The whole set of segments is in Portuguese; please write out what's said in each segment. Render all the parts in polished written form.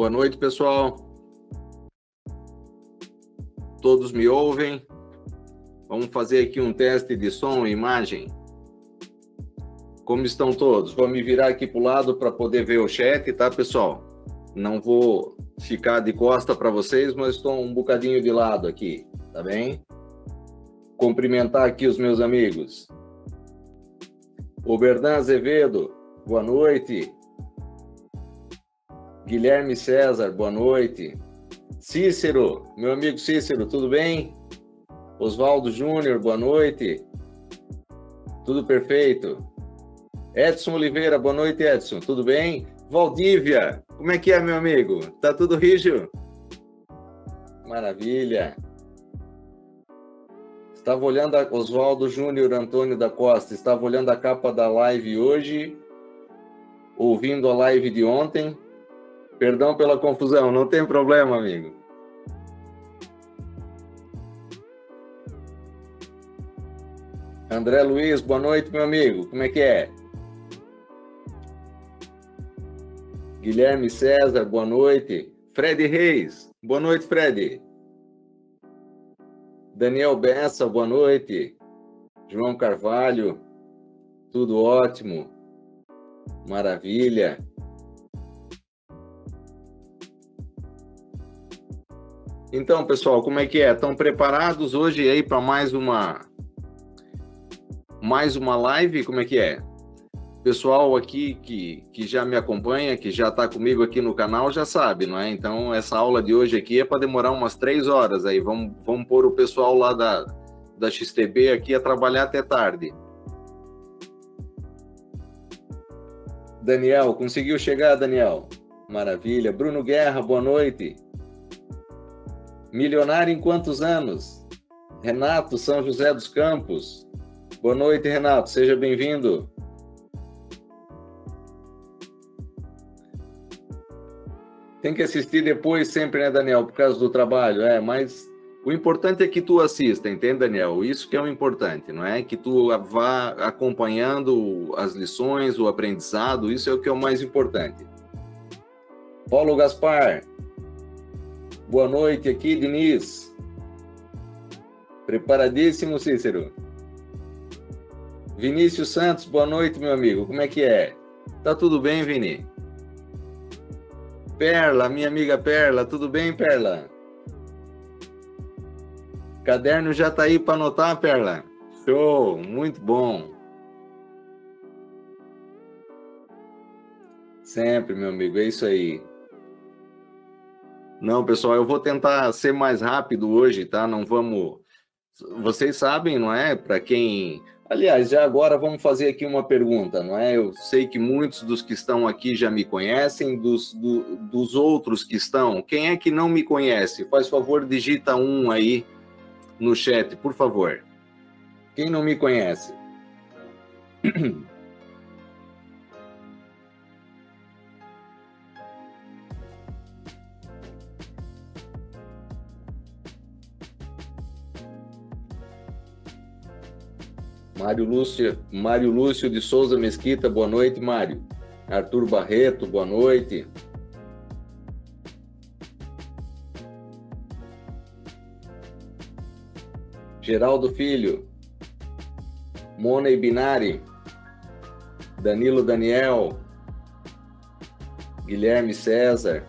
Boa noite, pessoal. Todos me ouvem? Vamos fazer aqui um teste de som e imagem. Como estão todos? Vou me virar aqui para o lado para poder ver o chat, tá, pessoal? Não vou ficar de costa para vocês, mas estou um bocadinho de lado aqui, tá bem? Cumprimentar aqui os meus amigos. O Berdan Azevedo, boa noite. Guilherme César, boa noite. Cícero, meu amigo Cícero, tudo bem? Oswaldo Júnior, boa noite. Tudo perfeito. Edson Oliveira, boa noite, Edson, tudo bem? Valdívia, como é que é, meu amigo? Tá tudo rijo? Maravilha. Estava olhando, Oswaldo Júnior Antônio da Costa, estava olhando a capa da live hoje, ouvindo a live de ontem. Perdão pela confusão, não tem problema, amigo. André Luiz, boa noite, meu amigo, como é que é? Guilherme César, boa noite. Fred Reis, boa noite, Fred. Daniel Bessa, boa noite. João Carvalho, tudo ótimo. Maravilha. Então, pessoal, como é que é? Estão preparados hoje aí para mais uma live? Como é que é? Pessoal aqui que já me acompanha, que já está comigo aqui no canal, já sabe, não é? Então, essa aula de hoje aqui é para demorar umas 3 horas aí. Vamos pôr o pessoal lá da XTB aqui a trabalhar até tarde. Daniel, conseguiu chegar, Daniel? Maravilha. Bruno Guerra, boa noite. Milionário em quantos anos? Renato, São José dos Campos. Boa noite, Renato. Seja bem-vindo. Tem que assistir depois sempre, né, Daniel? Por causa do trabalho, mas o importante é que tu assista, entende, Daniel? Isso que é o importante, não é? Que tu vá acompanhando as lições, o aprendizado, isso é o que é o mais importante. Paulo Gaspar, boa noite aqui, Diniz. Preparadíssimo, Cícero. Vinícius Santos, boa noite, meu amigo. Como é que é? Tá tudo bem, Vini? Perla, minha amiga Perla, tudo bem, Perla? Caderno já tá aí para anotar, Perla? Show, muito bom. Sempre, meu amigo, é isso aí. Não, pessoal, eu vou tentar ser mais rápido hoje, tá? Não vamos... Vocês sabem, não é? Para quem... Aliás, já agora vamos fazer aqui uma pergunta, não é? Eu sei que muitos dos que estão aqui já me conhecem, dos outros que estão. Quem é que não me conhece? Faz favor, digita 1 aí no chat, por favor. Quem não me conhece? Mário Lúcio de Souza Mesquita, boa noite, Mário. Arthur Barreto, boa noite. Geraldo Filho. Mona Ibinari. Danilo Daniel. Guilherme César.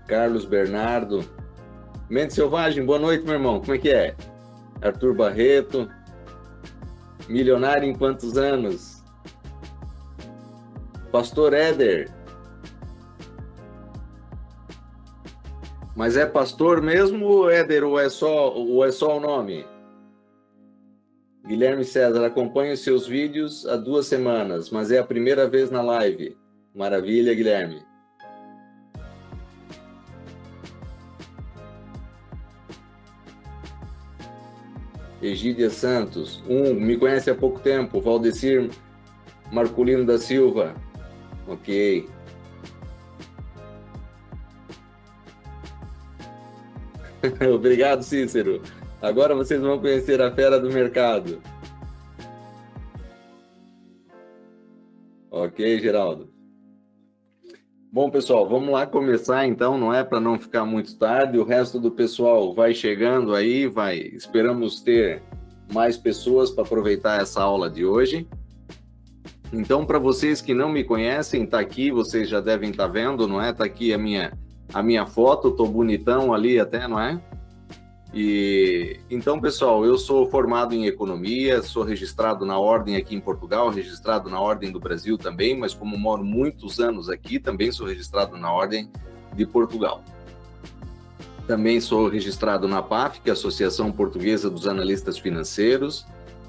Carlos Bernardo. Mente Selvagem, boa noite, meu irmão. Como é que é? Arthur Barreto. Milionário em quantos anos? Pastor Éder. Mas é pastor mesmo, Éder, ou é só o nome? Guilherme César, acompanho seus vídeos há 2 semanas, mas é a primeira vez na live. Maravilha, Guilherme. Egídia Santos, me conhece há pouco tempo. Valdecir Marculino da Silva. Ok. Obrigado, Cícero. Agora vocês vão conhecer a fera do mercado. Ok, Geraldo. Bom, pessoal, vamos lá começar então, não é para não ficar muito tarde. O resto do pessoal vai chegando aí, esperamos ter mais pessoas para aproveitar essa aula de hoje. Então, para vocês que não me conhecem, tá aqui, vocês já devem estar vendo, não é? Tá aqui a minha foto, tô bonitão ali até, não é? E então, pessoal, eu sou formado em economia, sou registrado na Ordem aqui em Portugal, registrado na Ordem do Brasil também, mas como moro muitos anos aqui, também sou registrado na Ordem de Portugal. Também sou registrado na PAF, que é a Associação Portuguesa dos Analistas Financeiros.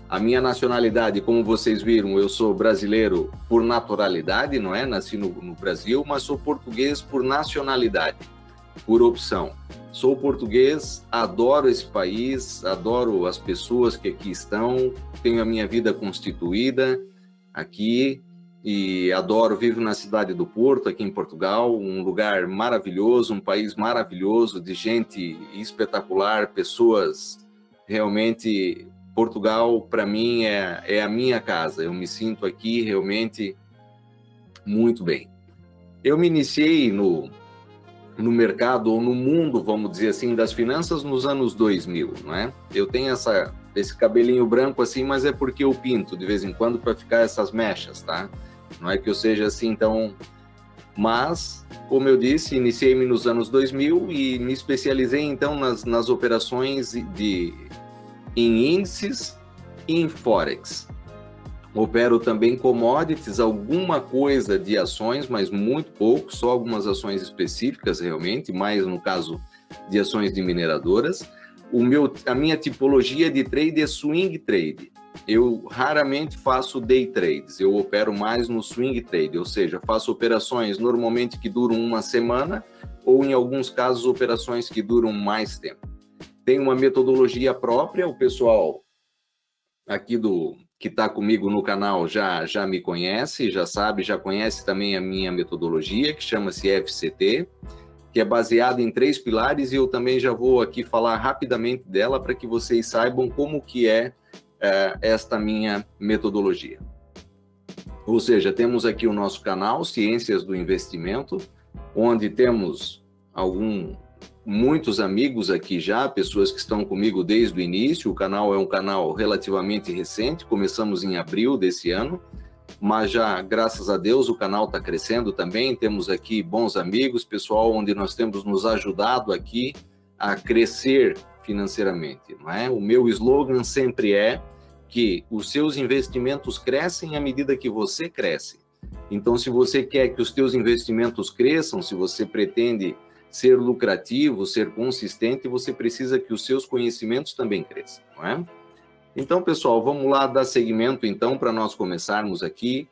A minha nacionalidade, como vocês viram, eu sou brasileiro por naturalidade, não é? Nasci no Brasil, mas sou português por nacionalidade, por opção. Sou português, adoro esse país, adoro as pessoas que aqui estão, tenho a minha vida constituída aqui e vivo na cidade do Porto, aqui em Portugal, um lugar maravilhoso, um país maravilhoso, de gente espetacular, pessoas realmente... Portugal, para mim, é a minha casa, eu me sinto aqui realmente muito bem. Eu me iniciei no mercado, ou no mundo, vamos dizer assim, das finanças nos anos 2000, não é? Eu tenho esse cabelinho branco assim, mas é porque eu pinto de vez em quando para ficar essas mechas, tá? Não é que eu seja assim, então... Mas, como eu disse, iniciei-me nos anos 2000 e me especializei, então, nas operações em índices e em Forex. Opero também commodities, alguma coisa de ações, mas muito pouco, só algumas ações específicas realmente, mais no caso de ações de mineradoras. A minha tipologia de trade é swing trade. Eu raramente faço day trades, eu opero mais no swing trade, ou seja, faço operações normalmente que duram uma semana ou em alguns casos operações que duram mais tempo. Tem uma metodologia própria, o pessoal aqui que está comigo no canal já me conhece, já sabe, já conhece também a minha metodologia, que chama-se FCT, que é baseada em 3 pilares, e eu também já vou aqui falar rapidamente dela para que vocês saibam como que é esta minha metodologia. Ou seja, temos aqui o nosso canal, Ciências do Investimento, onde temos muitos amigos aqui já, pessoas que estão comigo desde o início. O canal é um canal relativamente recente, começamos em abril desse ano, mas já, graças a Deus, o canal está crescendo também. Temos aqui bons amigos, pessoal onde nós temos nos ajudado aqui a crescer financeiramente, não é? O meu slogan sempre é que os seus investimentos crescem à medida que você cresce. Então, se você quer que os seus investimentos cresçam, se você pretende ser lucrativo, ser consistente, você precisa que os seus conhecimentos também cresçam, não é? Então, pessoal, vamos lá dar seguimento, então, para nós começarmos aqui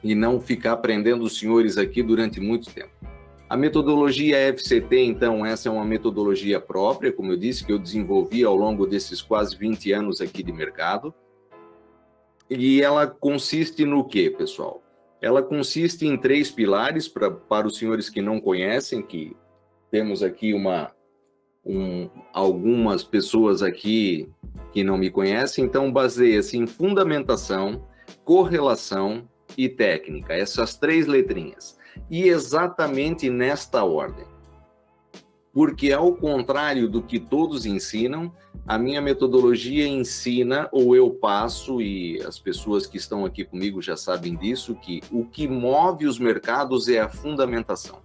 e não ficar aprendendo os senhores aqui durante muito tempo. A metodologia FCT, então, essa é uma metodologia própria, como eu disse, que eu desenvolvi ao longo desses quase 20 anos aqui de mercado. E ela consiste no quê, pessoal? Ela consiste em 3 pilares, para os senhores que não conhecem, que temos aqui algumas pessoas aqui que não me conhecem, então baseia-se em fundamentação, correlação e técnica, essas 3 letrinhas, e exatamente nesta ordem. Porque, ao contrário do que todos ensinam, a minha metodologia ensina, ou eu passo, e as pessoas que estão aqui comigo já sabem disso, que o que move os mercados é a fundamentação.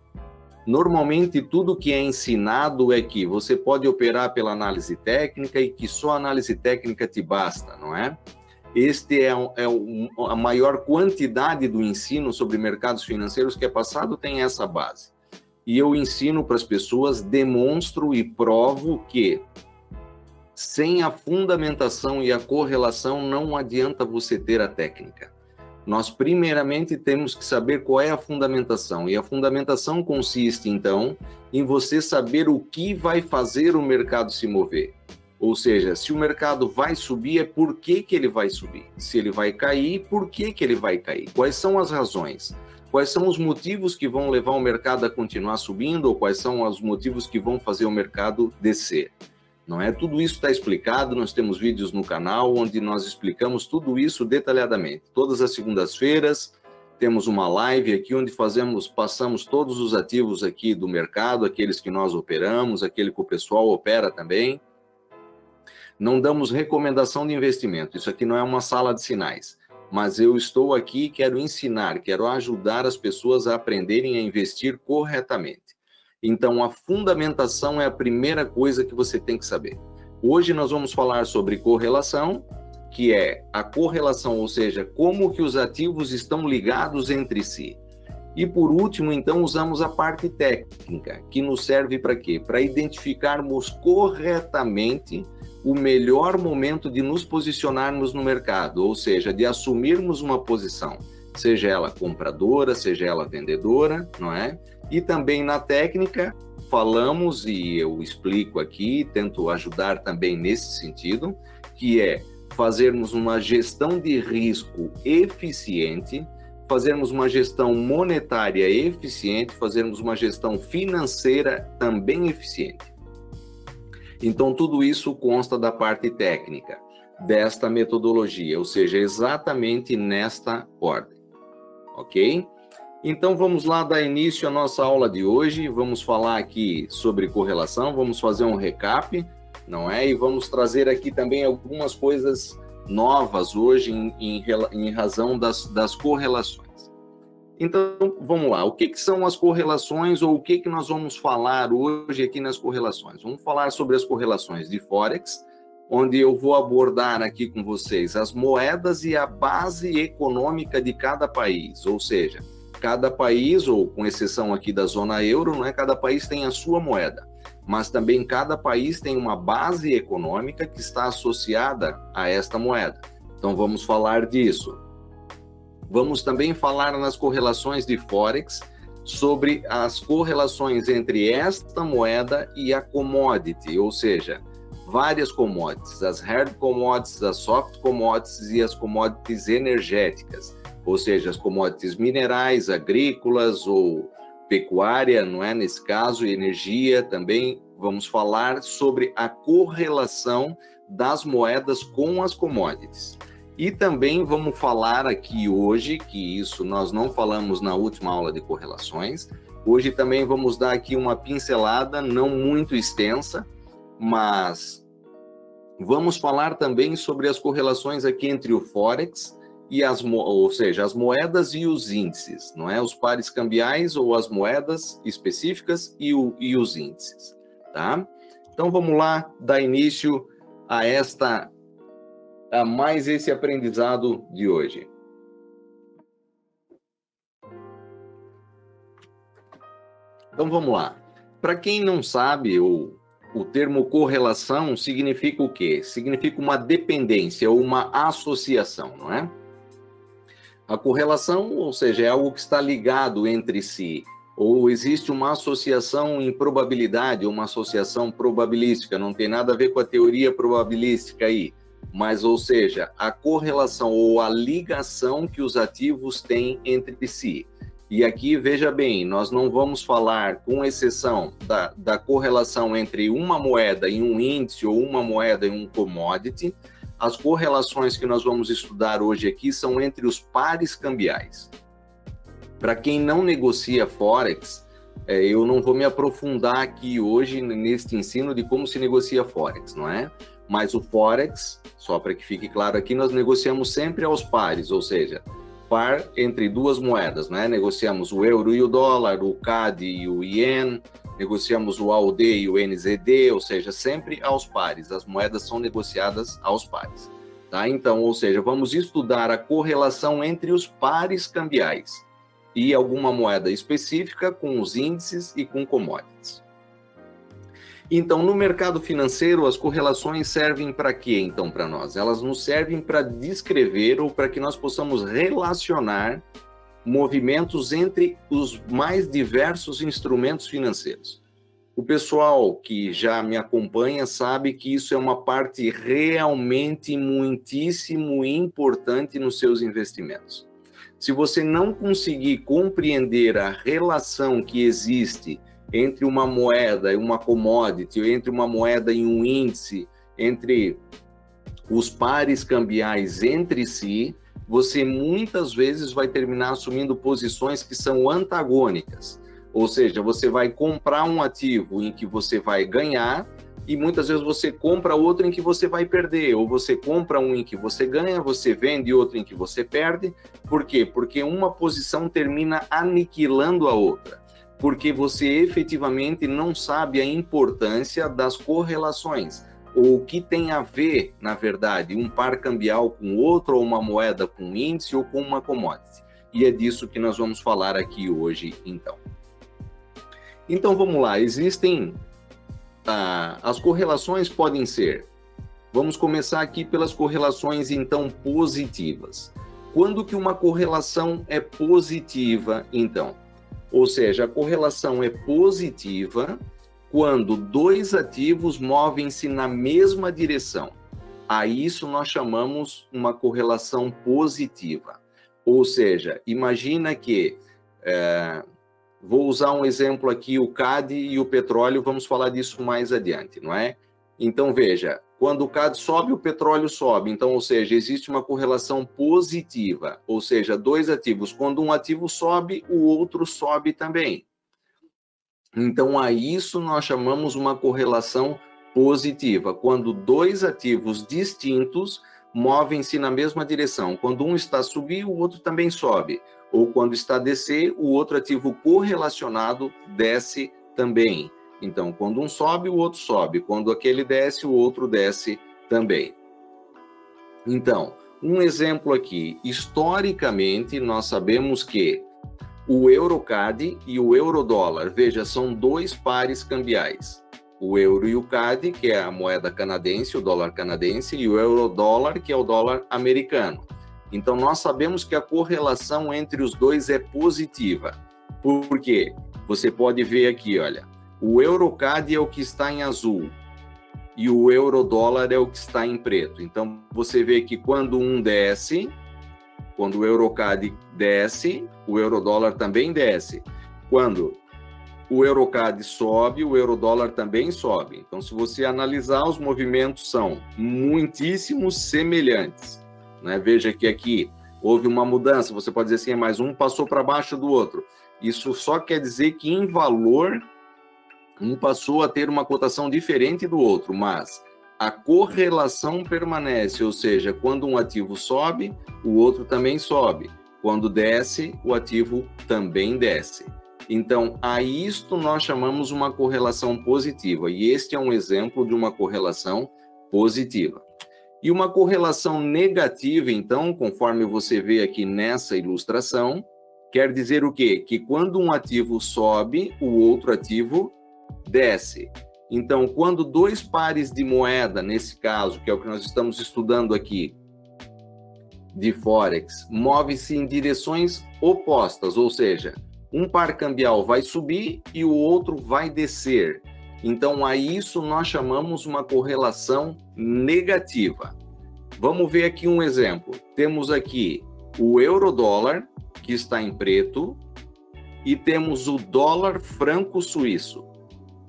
Normalmente, tudo que é ensinado é que você pode operar pela análise técnica e que só a análise técnica te basta, não é? Este é a maior quantidade do ensino sobre mercados financeiros que é passado, tem essa base. E eu ensino para as pessoas, demonstro e provo que sem a fundamentação e a correlação não adianta você ter a técnica. Nós primeiramente temos que saber qual é a fundamentação, e a fundamentação consiste então em você saber o que vai fazer o mercado se mover. Ou seja, se o mercado vai subir, é por que ele vai subir. Se ele vai cair, por que ele vai cair. Quais são as razões? Quais são os motivos que vão levar o mercado a continuar subindo, ou quais são os motivos que vão fazer o mercado descer? Não é? Tudo isso está explicado, nós temos vídeos no canal onde nós explicamos tudo isso detalhadamente. Todas as segundas-feiras temos uma live aqui onde passamos todos os ativos aqui do mercado, aqueles que nós operamos, aquele que o pessoal opera também. Não damos recomendação de investimento, isso aqui não é uma sala de sinais, mas eu estou aqui e quero ensinar, quero ajudar as pessoas a aprenderem a investir corretamente. Então, a fundamentação é a primeira coisa que você tem que saber. Hoje nós vamos falar sobre correlação, que é a correlação, ou seja, como que os ativos estão ligados entre si. E por último, então, usamos a parte técnica, que nos serve para quê? Para identificarmos corretamente o melhor momento de nos posicionarmos no mercado, ou seja, de assumirmos uma posição, seja ela compradora, seja ela vendedora, não é? E também na técnica, falamos, e eu explico aqui, tento ajudar também nesse sentido, que é fazermos uma gestão de risco eficiente, fazermos uma gestão monetária eficiente, fazermos uma gestão financeira também eficiente. Então, tudo isso consta da parte técnica desta metodologia, ou seja, exatamente nesta ordem, ok? Então, vamos lá dar início à nossa aula de hoje, vamos falar aqui sobre correlação, vamos fazer um recap, não é? E vamos trazer aqui também algumas coisas novas hoje em razão das correlações. Então, vamos lá. O que são as correlações ou o que nós vamos falar hoje aqui nas correlações? Vamos falar sobre as correlações de Forex, onde eu vou abordar aqui com vocês as moedas e a base econômica de cada país. Ou seja, cada país, ou com exceção aqui da zona euro, não é? Cada país tem a sua moeda. Mas também cada país tem uma base econômica que está associada a esta moeda. Então, vamos falar disso. Vamos também falar nas correlações de Forex sobre as correlações entre esta moeda e a commodity, ou seja, várias commodities, as hard commodities, as soft commodities e as commodities energéticas, ou seja, as commodities minerais, agrícolas ou pecuária, não é? Nesse caso, e energia também. Vamos falar sobre a correlação das moedas com as commodities. E também vamos falar aqui hoje, que isso nós não falamos na última aula de correlações, hoje também vamos dar aqui uma pincelada, não muito extensa, mas vamos falar também sobre as correlações aqui entre o Forex e ou seja, as moedas e os índices, não é? Os pares cambiais ou as moedas específicas e os índices, tá? Então vamos lá dar início a mais esse aprendizado de hoje. Então vamos lá. Para quem não sabe, o termo correlação significa o quê? Significa uma dependência ou uma associação, não é? A correlação, ou seja, é algo que está ligado entre si, ou existe uma associação em probabilidade, uma associação probabilística, não tem nada a ver com a teoria probabilística aí. Mas, ou seja, a correlação ou a ligação que os ativos têm entre si. E aqui, veja bem, nós não vamos falar, com exceção da correlação entre uma moeda e um índice ou uma moeda e um commodity, as correlações que nós vamos estudar hoje aqui são entre os pares cambiais. Para quem não negocia Forex, eu não vou me aprofundar aqui hoje neste ensino de como se negocia Forex, não é? Mas o Forex, só para que fique claro aqui, nós negociamos sempre aos pares, ou seja, par entre duas moedas, né? Negociamos o euro e o dólar, o CAD e o IEN, negociamos o AUD e o NZD, ou seja, sempre aos pares. As moedas são negociadas aos pares, tá? Então, ou seja, vamos estudar a correlação entre os pares cambiais e alguma moeda específica com os índices e com commodities. Então, no mercado financeiro, as correlações servem para quê, então, para nós? Elas nos servem para descrever ou para que nós possamos relacionar movimentos entre os mais diversos instrumentos financeiros. O pessoal que já me acompanha sabe que isso é uma parte realmente muitíssimo importante nos seus investimentos. Se você não conseguir compreender a relação que existe entre uma moeda e uma commodity, entre uma moeda e um índice, entre os pares cambiais entre si, você muitas vezes vai terminar assumindo posições que são antagônicas. Ou seja, você vai comprar um ativo em que você vai ganhar e muitas vezes você compra outro em que você vai perder. Ou você compra um em que você ganha, você vende outro em que você perde. Por quê? Porque uma posição termina aniquilando a outra. Porque você efetivamente não sabe a importância das correlações, ou o que tem a ver, na verdade, um par cambial com outro, ou uma moeda com um índice, ou com uma commodity. E é disso que nós vamos falar aqui hoje, então. Então, vamos lá. Existem... as correlações podem ser... Vamos começar aqui pelas correlações, então, positivas. Quando que uma correlação é positiva, então? Ou seja, a correlação é positiva quando dois ativos movem-se na mesma direção. A isso nós chamamos uma correlação positiva. Ou seja, imagina que, vou usar um exemplo aqui, o CAD e o petróleo, vamos falar disso mais adiante, não é? Então, veja, quando o CAD sobe, o petróleo sobe. Então, ou seja, existe uma correlação positiva. Ou seja, dois ativos. Quando um ativo sobe, o outro sobe também. Então, a isso nós chamamos uma correlação positiva. Quando dois ativos distintos movem-se na mesma direção. Quando um está a subir, o outro também sobe. Ou quando está a descer, o outro ativo correlacionado desce também. Então, quando um sobe, o outro sobe. Quando aquele desce, o outro desce também. Então, um exemplo aqui. Historicamente, nós sabemos que o euro-CAD e o euro-dólar, veja, são dois pares cambiais. O euro e o CAD, que é a moeda canadense, o dólar canadense, e o euro-dólar, que é o dólar americano. Então, nós sabemos que a correlação entre os dois é positiva. Por quê? Você pode ver aqui, olha. O euro-CAD é o que está em azul e o euro-dólar é o que está em preto. Então, você vê que quando um desce, quando o euro-CAD desce, o euro-dólar também desce. Quando o euro-CAD sobe, o euro-dólar também sobe. Então, se você analisar, os movimentos são muitíssimo semelhantes, né? Veja que aqui houve uma mudança, você pode dizer assim, mas um passou para baixo do outro. Isso só quer dizer que em valor um passou a ter uma cotação diferente do outro, mas a correlação permanece, ou seja, quando um ativo sobe, o outro também sobe. Quando desce, o ativo também desce. Então, a isto nós chamamos uma correlação positiva, e este é um exemplo de uma correlação positiva. E uma correlação negativa, então, conforme você vê aqui nessa ilustração, quer dizer o quê? Que quando um ativo sobe, o outro ativo desce. Então, quando dois pares de moeda, nesse caso, que é o que nós estamos estudando aqui, de Forex, movem-se em direções opostas, ou seja, um par cambial vai subir e o outro vai descer. Então, a isso nós chamamos uma correlação negativa. Vamos ver aqui um exemplo. Temos aqui o euro-dólar, que está em preto, e temos o dólar franco suíço,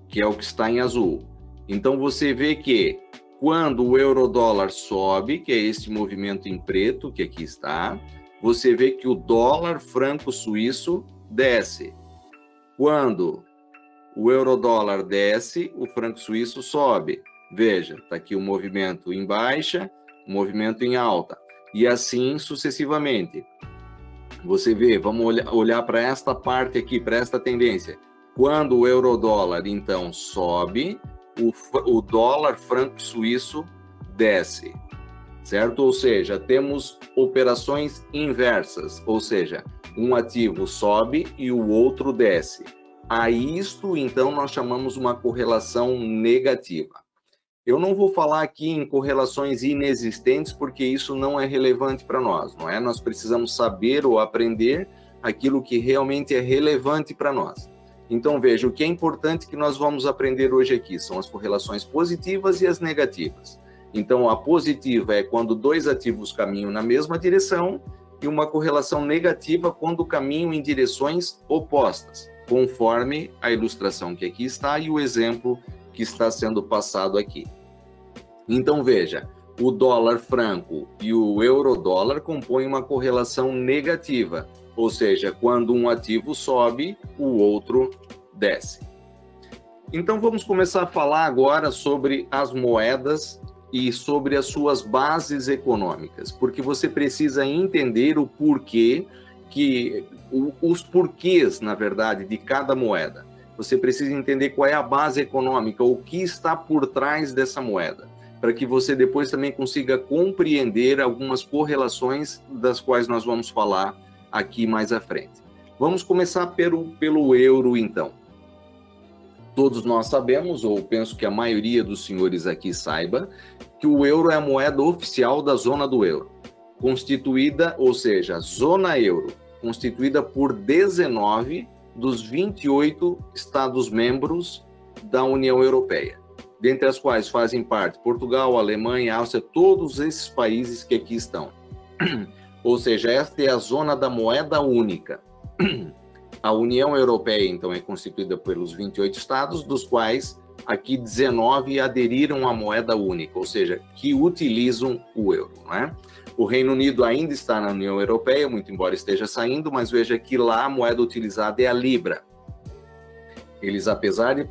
que é o que está em azul. Então, você vê que quando o euro-dólar sobe, que é esse movimento em preto, que aqui está, você vê que o dólar franco suíço desce. Quando o euro-dólar desce, o franco suíço sobe. Veja, está aqui o movimento em baixa, o movimento em alta. E assim sucessivamente. Você vê, vamos olhar para esta parte aqui, para esta tendência. Quando o euro-dólar, então, sobe, o dólar franco suíço desce, certo? Ou seja, temos operações inversas, ou seja, um ativo sobe e o outro desce. A isto, então, nós chamamos uma correlação negativa. Eu não vou falar aqui em correlações inexistentes, porque isso não é relevante para nós, não é? Nós precisamos saber ou aprender aquilo que realmente é relevante para nós. Então, veja, o que é importante que nós vamos aprender hoje aqui são as correlações positivas e as negativas. Então, a positiva é quando dois ativos caminham na mesma direção e uma correlação negativa quando caminham em direções opostas, conforme a ilustração que aqui está e o exemplo que está sendo passado aqui. Então, veja, o dólar franco e o euro-dólar compõem uma correlação negativa, ou seja, quando um ativo sobe, o outro desce. Então vamos começar a falar agora sobre as moedas e sobre as suas bases econômicas, porque você precisa entender o porquê, os porquês, na verdade, de cada moeda. Você precisa entender qual é a base econômica, o que está por trás dessa moeda, para que você depois também consiga compreender algumas correlações das quais nós vamos falar aqui mais à frente. Vamos começar pelo euro, então. Todos nós sabemos, ou penso que a maioria dos senhores aqui saiba, que o euro é a moeda oficial da zona do euro, constituída, ou seja, zona euro, constituída por 19 dos 28 Estados-membros da União Europeia, dentre as quais fazem parte Portugal, Alemanha, Áustria, todos esses países que aqui estão. Ou seja, esta é a zona da moeda única. A União Europeia, então, é constituída pelos 28 estados, dos quais aqui 19 aderiram à moeda única, ou seja, que utilizam o euro, não é? O Reino Unido ainda está na União Europeia, muito embora esteja saindo, mas veja que lá a moeda utilizada é a Libra. Eles, apesar de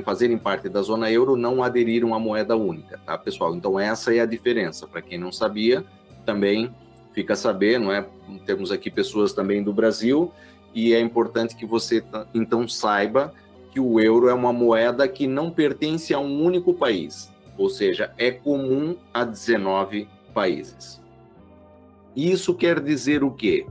fazerem parte da zona euro, não aderiram à moeda única, tá, pessoal? Então essa é a diferença. Para quem não sabia, também fica a saber, não é? Temos aqui pessoas também do Brasil, e é importante que você, então, saiba que o euro é uma moeda que não pertence a um único país, ou seja, é comum a 19 países. Isso quer dizer o quê?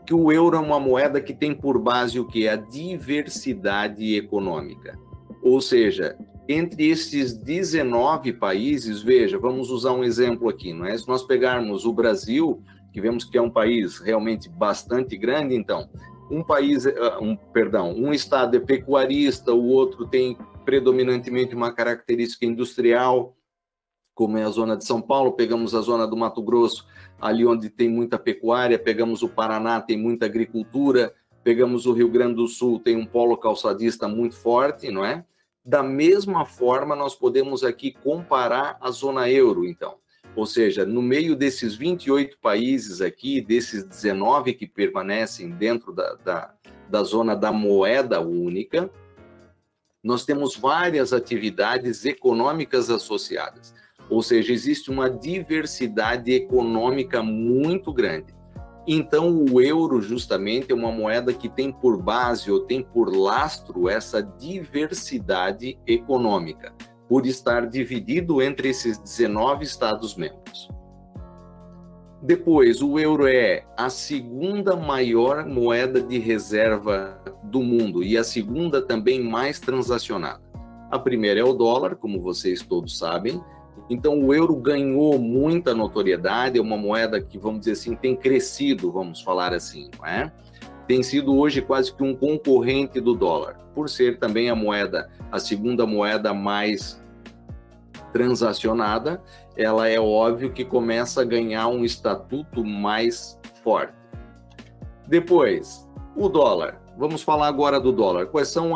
Que o euro é uma moeda que tem por base o quê? A diversidade econômica. Ou seja, entre esses 19 países, veja, vamos usar um exemplo aqui, não é? Se nós pegarmos o Brasil, que vemos que é um país realmente bastante grande, então, um estado é pecuarista, o outro tem predominantemente uma característica industrial, como é a zona de São Paulo, pegamos a zona do Mato Grosso, ali onde tem muita pecuária, pegamos o Paraná, tem muita agricultura, pegamos o Rio Grande do Sul, tem um polo calçadista muito forte, não é? Da mesma forma, nós podemos aqui comparar a zona euro, então. Ou seja, no meio desses 28 países aqui, desses 19 que permanecem dentro da zona da moeda única, nós temos várias atividades econômicas associadas. Ou seja, existe uma diversidade econômica muito grande. Então, o euro, justamente, é uma moeda que tem por base ou tem por lastro essa diversidade econômica, por estar dividido entre esses 19 Estados-membros. Depois, o euro é a segunda maior moeda de reserva do mundo e a segunda também mais transacionada. A primeira é o dólar, como vocês todos sabem. Então, o euro ganhou muita notoriedade, é uma moeda que, vamos dizer assim, tem crescido, vamos falar assim, não é? Tem sido hoje quase que um concorrente do dólar, por ser também a segunda moeda mais transacionada, ela é óbvio que começa a ganhar um estatuto mais forte. Depois, o dólar. Vamos falar agora do dólar. Quais são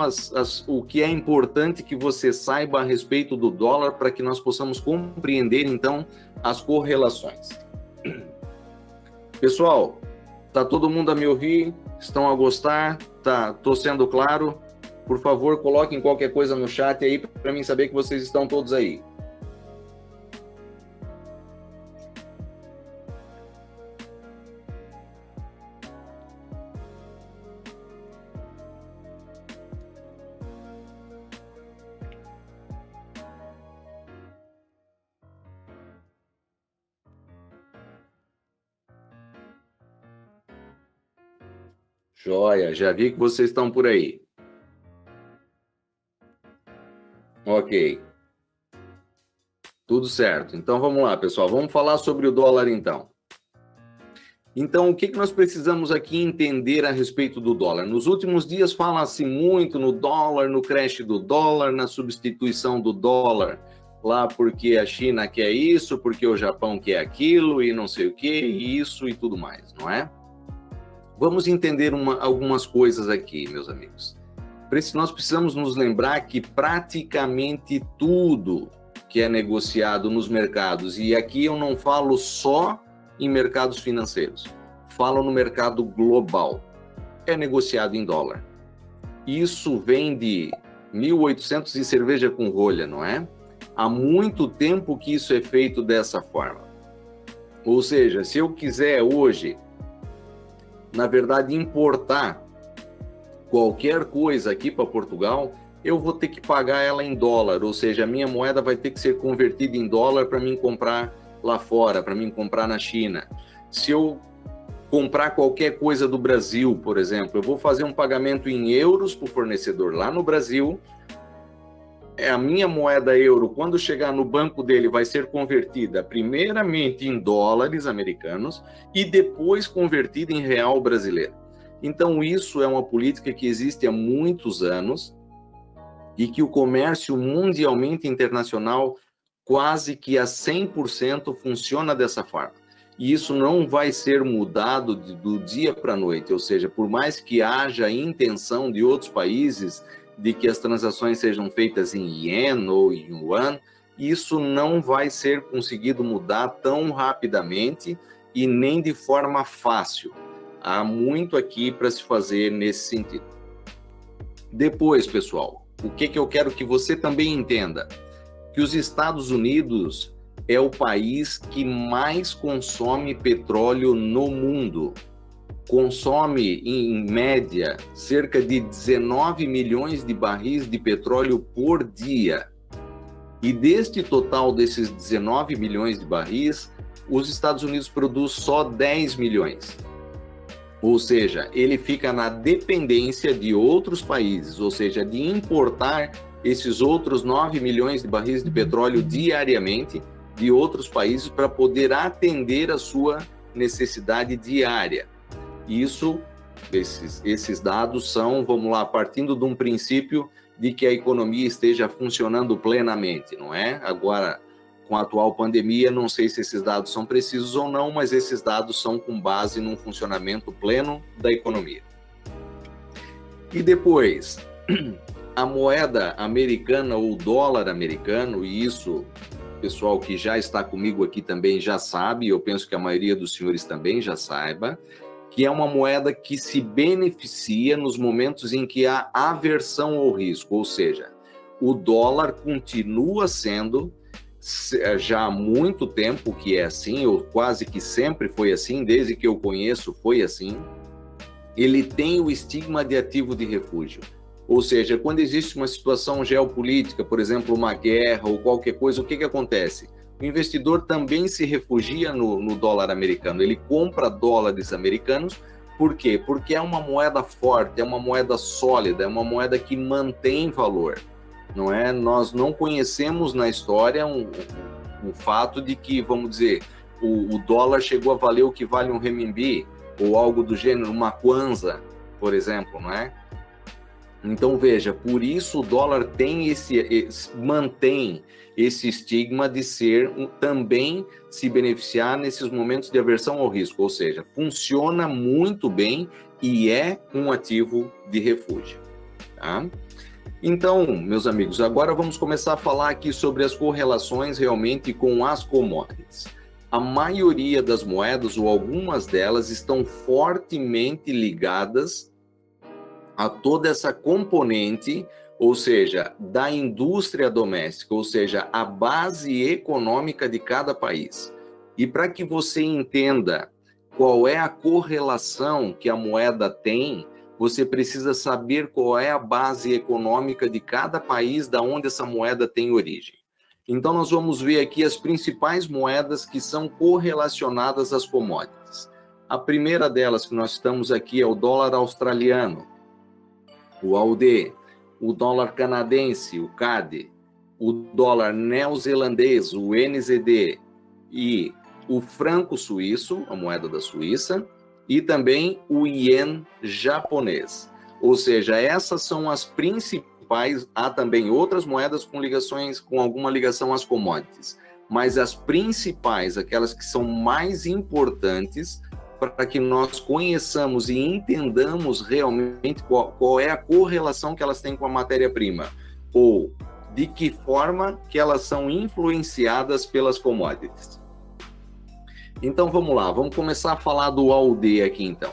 o que é importante que você saiba a respeito do dólar para que nós possamos compreender, então, as correlações? Pessoal, tá todo mundo a me ouvir? Estão a gostar? Tô sendo claro? Por favor, coloquem qualquer coisa no chat aí para mim saber que vocês estão todos aí. Joia, já vi que vocês estão por aí. Ok. Tudo certo. Então vamos lá, pessoal. Vamos falar sobre o dólar, então. Então, o que nós precisamos aqui entender a respeito do dólar? Nos últimos dias fala-se muito no dólar, no crash do dólar, na substituição do dólar lá porque a China quer isso, porque o Japão quer aquilo e não sei o que, e isso e tudo mais, não é? Vamos entender algumas coisas aqui, meus amigos. Nós precisamos nos lembrar que praticamente tudo que é negociado nos mercados, e aqui eu não falo só em mercados financeiros, falo no mercado global, é negociado em dólar. Isso vem de 1800 e cerveja com rolha, não é? Há muito tempo que isso é feito dessa forma. Ou seja, se eu quiser hoje, na verdade, importar qualquer coisa aqui para Portugal, eu vou ter que pagar ela em dólar, ou seja, a minha moeda vai ter que ser convertida em dólar para mim comprar lá fora, para mim comprar na China. Se eu comprar qualquer coisa do Brasil, por exemplo, eu vou fazer um pagamento em euros para o fornecedor lá no Brasil, a minha moeda euro, quando chegar no banco dele, vai ser convertida primeiramente em dólares americanos e depois convertida em real brasileiro. Então, isso é uma política que existe há muitos anos e que o comércio mundialmente internacional quase que a 100% funciona dessa forma. E isso não vai ser mudado do dia para a noite, ou seja, por mais que haja intenção de outros países de que as transações sejam feitas em ien ou em yuan, isso não vai ser conseguido mudar tão rapidamente e nem de forma fácil. Há muito aqui para se fazer nesse sentido. Depois, pessoal, o que eu quero que você também entenda? Que os Estados Unidos é o país que mais consome petróleo no mundo. Consome, em média, cerca de 19 milhões de barris de petróleo por dia. E deste total desses 19 milhões de barris, os Estados Unidos produz só 10 milhões. Ou seja, ele fica na dependência de outros países, ou seja, de importar esses outros 9 milhões de barris de petróleo diariamente de outros países para poder atender a sua necessidade diária. Isso, esses dados são, vamos lá, partindo de um princípio de que a economia esteja funcionando plenamente, não é? Agora, com a atual pandemia, não sei se esses dados são precisos ou não, mas esses dados são com base num funcionamento pleno da economia. E depois, a moeda americana ou dólar americano, e isso, pessoal que já está comigo aqui também já sabe, eu penso que a maioria dos senhores também já saiba, que é uma moeda que se beneficia nos momentos em que há aversão ao risco, ou seja, o dólar continua sendo, já há muito tempo que é assim, ou quase que sempre foi assim, desde que eu conheço foi assim, ele tem o estigma de ativo de refúgio. Ou seja, quando existe uma situação geopolítica, por exemplo, uma guerra ou qualquer coisa, o que acontece? O investidor também se refugia no dólar americano, ele compra dólares americanos, por quê? Porque é uma moeda forte, é uma moeda sólida, é uma moeda que mantém valor, não é? Nós não conhecemos na história o fato de que, vamos dizer, o dólar chegou a valer o que vale um renminbi, ou algo do gênero, uma kwanza, por exemplo, não é? Então, veja, por isso o dólar tem mantém esse estigma de ser também se beneficiar nesses momentos de aversão ao risco, ou seja, funciona muito bem e é um ativo de refúgio, tá? Então, meus amigos, agora vamos começar a falar aqui sobre as correlações realmente com as commodities. A maioria das moedas, ou algumas delas, estão fortemente ligadas a toda essa componente, ou seja, da indústria doméstica, ou seja, a base econômica de cada país. E para que você entenda qual é a correlação que a moeda tem, você precisa saber qual é a base econômica de cada país da onde essa moeda tem origem. Então, nós vamos ver aqui as principais moedas que são correlacionadas às commodities. A primeira delas que nós estamos aqui é o dólar australiano, o AUD, o dólar canadense, o CAD, o dólar neozelandês, o NZD, e o franco suíço, a moeda da Suíça, e também o ien japonês. Ou seja, essas são as principais. Há também outras moedas com alguma ligação às commodities, mas as principais, aquelas que são mais importantes para que nós conheçamos e entendamos realmente qual é a correlação que elas têm com a matéria-prima, ou de que forma que elas são influenciadas pelas commodities. Então vamos lá, vamos começar a falar do AUD aqui então.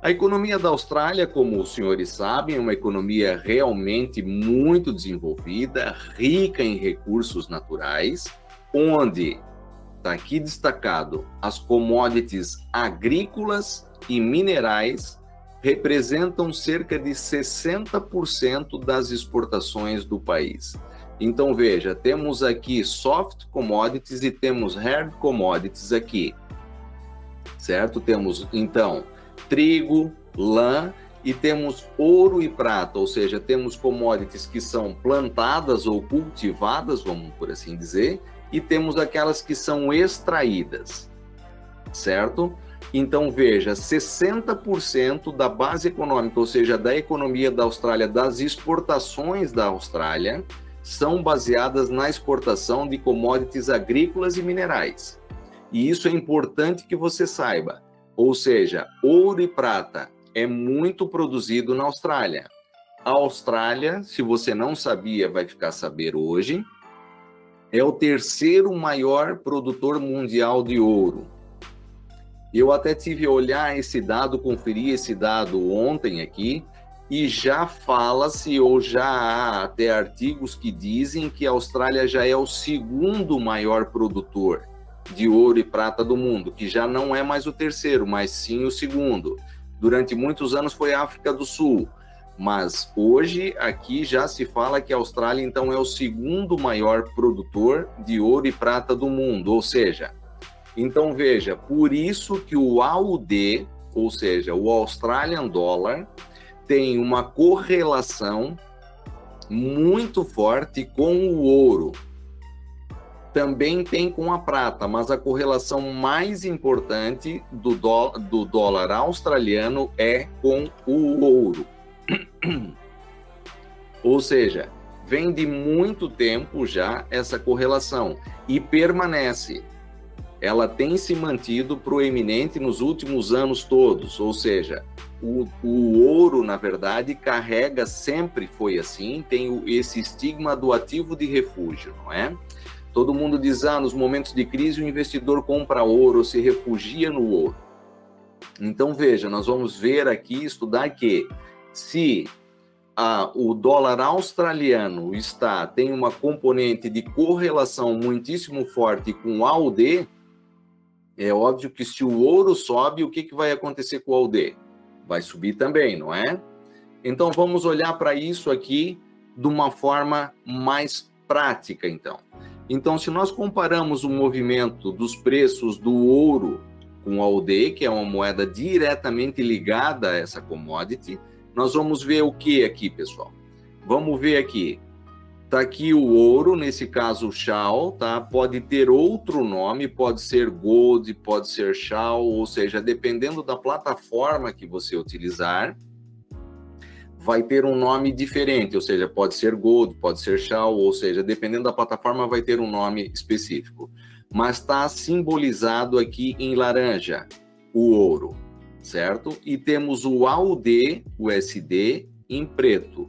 A economia da Austrália, como os senhores sabem, é uma economia realmente muito desenvolvida, rica em recursos naturais, onde está aqui destacado as commodities agrícolas e minerais representam cerca de 60% das exportações do país. Então veja, temos aqui soft commodities e temos hard commodities aqui, certo? Temos então trigo, lã e temos ouro e prata, ou seja, temos commodities que são plantadas ou cultivadas, vamos por assim dizer, e temos aquelas que são extraídas, certo? Então veja, 60% da base econômica, ou seja, da economia da Austrália, das exportações da Austrália, são baseadas na exportação de commodities agrícolas e minerais. E isso é importante que você saiba. Ou seja, ouro e prata é muito produzido na Austrália. A Austrália, se você não sabia, vai ficar a saber hoje, é o terceiro maior produtor mundial de ouro. Eu até tive a olhar esse dado, conferir esse dado ontem aqui, e já fala-se, ou já há até artigos que dizem que a Austrália já é o segundo maior produtor de ouro e prata do mundo, que já não é mais o terceiro, mas sim o segundo. Durante muitos anos foi a África do Sul, mas hoje aqui já se fala que a Austrália então é o segundo maior produtor de ouro e prata do mundo, ou seja, então veja, por isso que o AUD, ou seja, o Australian Dollar, tem uma correlação muito forte com o ouro. Também tem com a prata, mas a correlação mais importante do dólar australiano é com o ouro. Ou seja, vem de muito tempo já essa correlação e permanece. Ela tem se mantido proeminente nos últimos anos todos, ou seja, o ouro, na verdade, carrega, sempre foi assim, tem esse estigma do ativo de refúgio, não é? Todo mundo diz, nos momentos de crise o investidor compra ouro, se refugia no ouro. Então veja, nós vamos ver aqui, estudar que se o dólar australiano tem uma componente de correlação muitíssimo forte com o AUD, é óbvio que se o ouro sobe, o que vai acontecer com o AUD? Vai subir também, não é? Então vamos olhar para isso aqui de uma forma mais prática, então. Então, se nós comparamos o movimento dos preços do ouro com o AUD, que é uma moeda diretamente ligada a essa commodity, nós vamos ver o que aqui, pessoal? Vamos ver aqui. Está aqui o ouro, nesse caso o Shao, tá? Pode ter outro nome, pode ser Gold, pode ser Shao, ou seja, dependendo da plataforma que você utilizar, vai ter um nome diferente, ou seja, pode ser Gold, pode ser Shao, ou seja, dependendo da plataforma vai ter um nome específico. Mas está simbolizado aqui em laranja, o ouro, certo? E temos o AUD, o USD, em preto.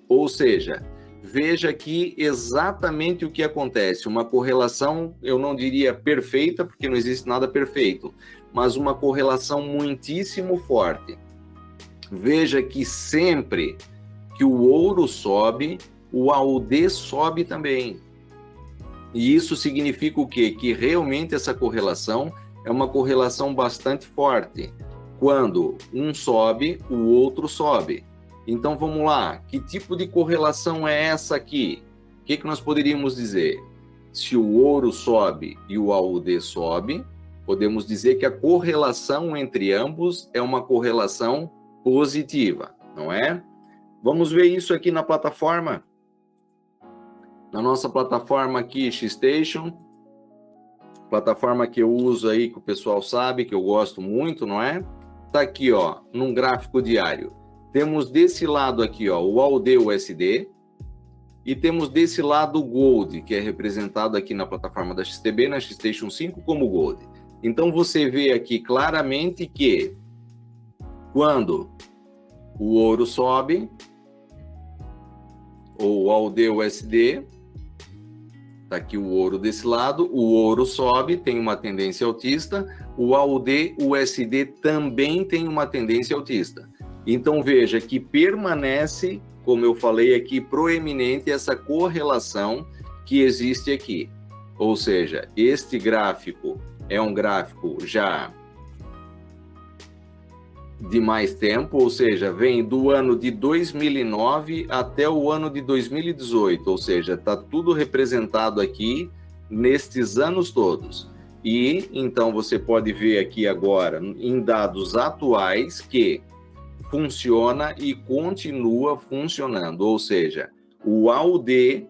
Ou seja, veja aqui exatamente o que acontece. Uma correlação, eu não diria perfeita, porque não existe nada perfeito, mas uma correlação muitíssimo forte. Veja que sempre que o ouro sobe, o AUD sobe também. E isso significa o quê? Que realmente essa correlação é uma correlação bastante forte. Quando um sobe, o outro sobe. Então vamos lá, que tipo de correlação é essa aqui? O que nós poderíamos dizer? Se o ouro sobe e o AUD sobe, podemos dizer que a correlação entre ambos é uma correlação positiva, não é? Vamos ver isso aqui na plataforma. Na nossa plataforma aqui, Xstation, plataforma que eu uso aí, que o pessoal sabe, que eu gosto muito, não é? Tá aqui, ó, num gráfico diário. Temos desse lado aqui, ó, o AUD USD, e temos desse lado o Gold, que é representado aqui na plataforma da XTB, na Xstation 5, como Gold. Então você vê aqui claramente que quando o ouro sobe, ou AUD-USD, está aqui o ouro desse lado, o ouro sobe, tem uma tendência altista, o AUD-USD também tem uma tendência altista. Então veja que permanece, como eu falei aqui, proeminente essa correlação que existe aqui. Ou seja, este gráfico é um gráfico já de mais tempo, ou seja, vem do ano de 2009 até o ano de 2018, ou seja, está tudo representado aqui nestes anos todos. E então você pode ver aqui agora, em dados atuais, que funciona e continua funcionando, ou seja, o AUD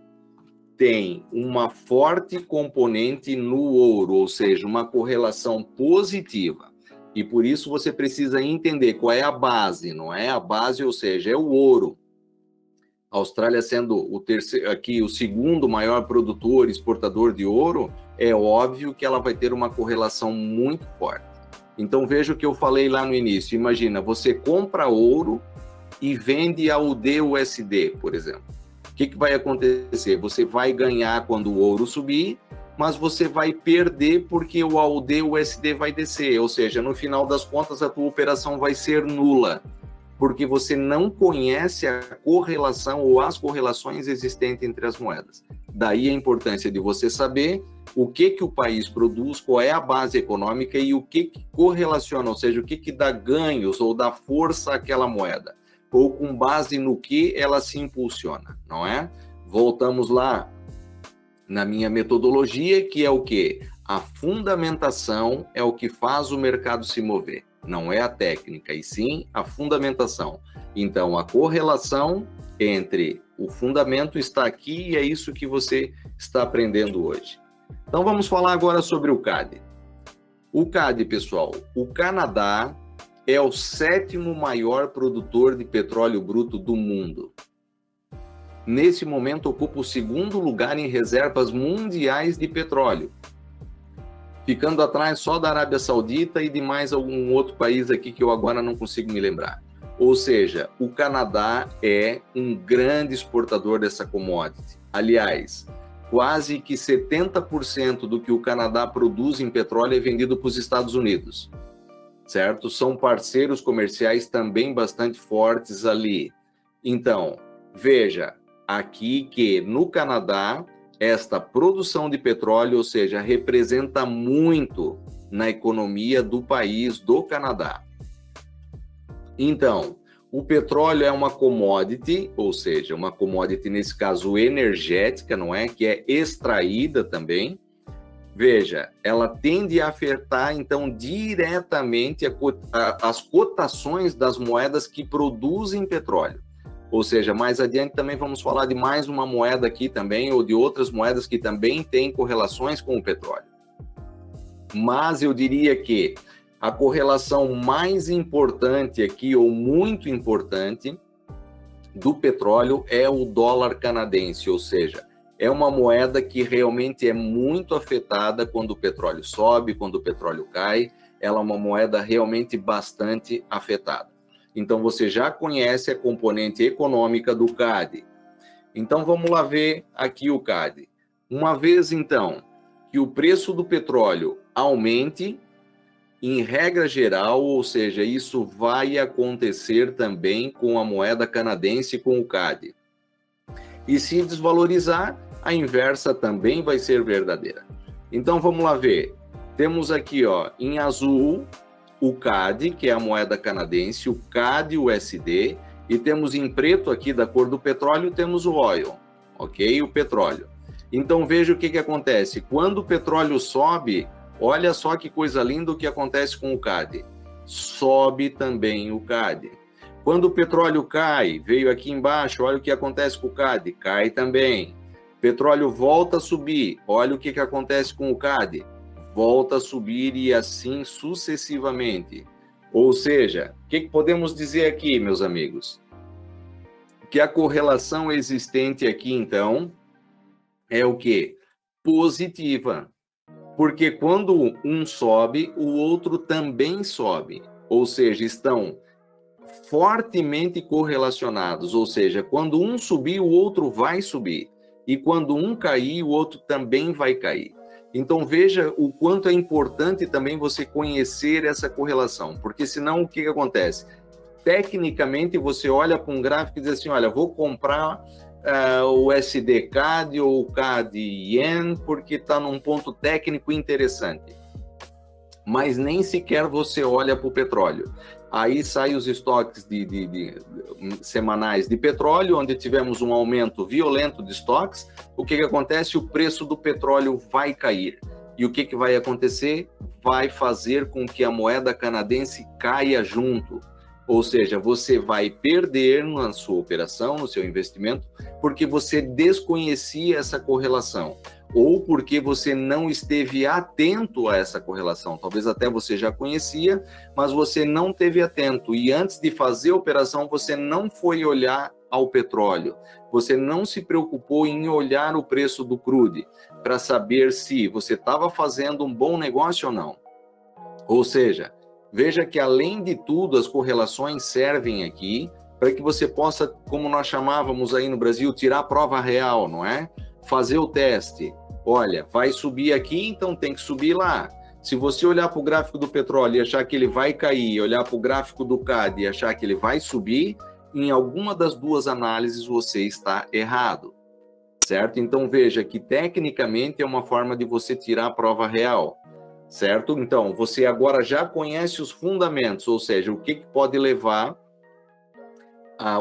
tem uma forte componente no ouro, ou seja, uma correlação positiva. E por isso você precisa entender qual é a base, não é? A base, ou seja, é o ouro. A Austrália sendo o terceiro, aqui o segundo maior produtor, exportador de ouro, é óbvio que ela vai ter uma correlação muito forte. Então veja o que eu falei lá no início. Imagina, você compra ouro e vende AUD-USD, por exemplo. O que vai acontecer? Você vai ganhar quando o ouro subir, mas você vai perder porque o AUD-USD vai descer. Ou seja, no final das contas, a tua operação vai ser nula, porque você não conhece a correlação ou as correlações existentes entre as moedas. Daí a importância de você saber o que o país produz, qual é a base econômica e o que correlaciona, ou seja, o que dá ganhos ou dá força àquela moeda, ou com base no que ela se impulsiona, não é? Voltamos lá na minha metodologia, que é o quê? A fundamentação é o que faz o mercado se mover, não é a técnica, e sim a fundamentação. Então, a correlação entre o fundamento está aqui e é isso que você está aprendendo hoje. Então, vamos falar agora sobre o CAD. O CAD, pessoal, o Canadá é o 7º maior produtor de petróleo bruto do mundo. Nesse momento, ocupa o 2º lugar em reservas mundiais de petróleo, ficando atrás só da Arábia Saudita e de mais algum outro país aqui que eu agora não consigo me lembrar. Ou seja, o Canadá é um grande exportador dessa commodity. Aliás, quase que 70% do que o Canadá produz em petróleo é vendido para os Estados Unidos, certo? São parceiros comerciais também bastante fortes ali. Então, veja, aqui que no Canadá, esta produção de petróleo, ou seja, representa muito na economia do país, do Canadá. Então, o petróleo é uma commodity, ou seja, uma commodity, nesse caso, energética, não é? Que é extraída também. Veja, ela tende a afetar, então, diretamente as cotações das moedas que produzem petróleo. Ou seja, mais adiante também vamos falar de mais uma moeda aqui também, ou de outras moedas que também têm correlações com o petróleo. Mas eu diria que a correlação mais importante aqui, ou muito importante, do petróleo é o dólar canadense, ou seja, é uma moeda que realmente é muito afetada quando o petróleo sobe, quando o petróleo cai, ela é uma moeda realmente bastante afetada. Então, você já conhece a componente econômica do CAD. Então, vamos lá ver aqui o CAD. Uma vez, então, que o preço do petróleo aumente, em regra geral, ou seja, isso vai acontecer também com a moeda canadense, com o CAD. E se desvalorizar, a inversa também vai ser verdadeira. Então, vamos lá ver. Temos aqui, ó, em azul, o CAD, que é a moeda canadense, o CAD-USD, e temos em preto aqui, da cor do petróleo, temos o oil, ok? O petróleo. Então, veja o que acontece. Quando o petróleo sobe, olha só que coisa linda o que acontece com o CAD. Sobe também o CAD. Quando o petróleo cai, veio aqui embaixo, olha o que acontece com o CAD, cai também. Petróleo volta a subir, olha o que acontece com o CAD, volta a subir e assim sucessivamente. Ou seja, o que podemos dizer aqui, meus amigos? Que a correlação existente aqui, então, é o quê? Positiva. Porque quando um sobe, o outro também sobe. Ou seja, estão fortemente correlacionados, ou seja, quando um subir, o outro vai subir, e quando um cair, o outro também vai cair. Então veja o quanto é importante também você conhecer essa correlação, porque senão o que acontece? Tecnicamente você olha para um gráfico e diz assim, olha, vou comprar o USD CAD ou o CAD Yen porque está num ponto técnico interessante. Mas nem sequer você olha para o petróleo. Aí saem os estoques semanais de petróleo, onde tivemos um aumento violento de estoques. O que acontece? O preço do petróleo vai cair. E o que vai acontecer? Vai fazer com que a moeda canadense caia junto. Ou seja, você vai perder na sua operação, no seu investimento, porque você desconhecia essa correlação. Ou porque você não esteve atento a essa correlação. Talvez até você já conhecia, mas você não esteve atento. E antes de fazer a operação, você não foi olhar ao petróleo. Você não se preocupou em olhar o preço do crude para saber se você estava fazendo um bom negócio ou não. Ou seja, veja que além de tudo, as correlações servem aqui para que você possa, como nós chamávamos aí no Brasil, tirar a prova real, não é? Fazer o teste. Olha, vai subir aqui, então tem que subir lá. Se você olhar para o gráfico do petróleo e achar que ele vai cair, olhar para o gráfico do CAD e achar que ele vai subir, em alguma das duas análises você está errado, certo? Então veja que tecnicamente é uma forma de você tirar a prova real, certo? Então você agora já conhece os fundamentos, ou seja, o que pode levar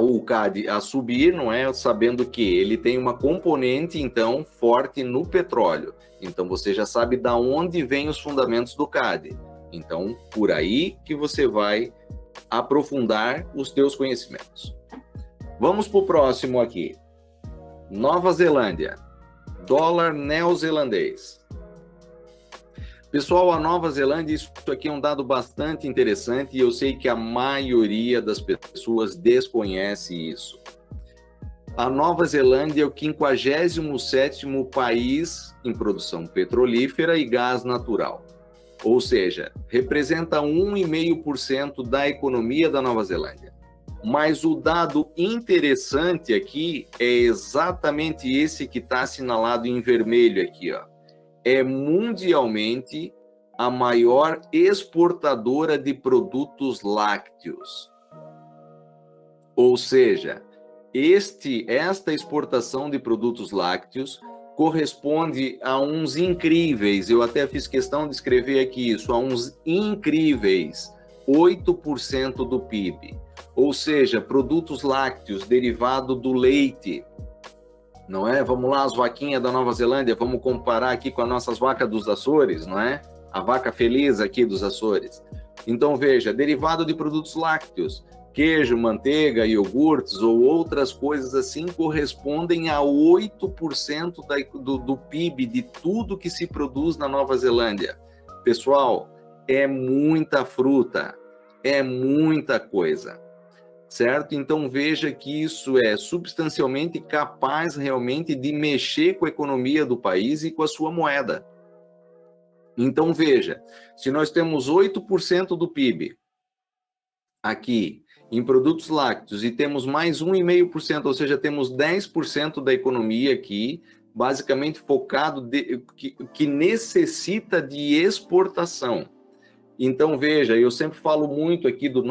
o CAD a subir, não é? Sabendo que ele tem uma componente, então, forte no petróleo. Então, você já sabe da onde vêm os fundamentos do CAD. Então, por aí que você vai aprofundar os teus conhecimentos. Vamos para o próximo aqui. Nova Zelândia. Dólar neozelandês. Pessoal, a Nova Zelândia, isso aqui é um dado bastante interessante e eu sei que a maioria das pessoas desconhece isso. A Nova Zelândia é o 57º país em produção petrolífera e gás natural. Ou seja, representa 1,5% da economia da Nova Zelândia. Mas o dado interessante aqui é exatamente esse que está assinalado em vermelho aqui, ó. É mundialmente a maior exportadora de produtos lácteos. Ou seja, esta exportação de produtos lácteos corresponde a uns incríveis, eu até fiz questão de escrever aqui isso, a uns incríveis 8% do PIB. Ou seja, produtos lácteos derivados do leite. Não é? Vamos lá, as vaquinhas da Nova Zelândia, vamos comparar aqui com as nossas vacas dos Açores, não é? A vaca feliz aqui dos Açores. Então, veja, derivado de produtos lácteos, queijo, manteiga, iogurtes ou outras coisas assim correspondem a 8% do PIB de tudo que se produz na Nova Zelândia. Pessoal, é muita fruta, é muita coisa. Certo? Então veja que isso é substancialmente capaz realmente de mexer com a economia do país e com a sua moeda. Então veja, se nós temos 8% do PIB aqui em produtos lácteos e temos mais 1,5%, ou seja, temos 10% da economia aqui, basicamente focado, que necessita de exportação. Então, veja, eu sempre falo muito aqui do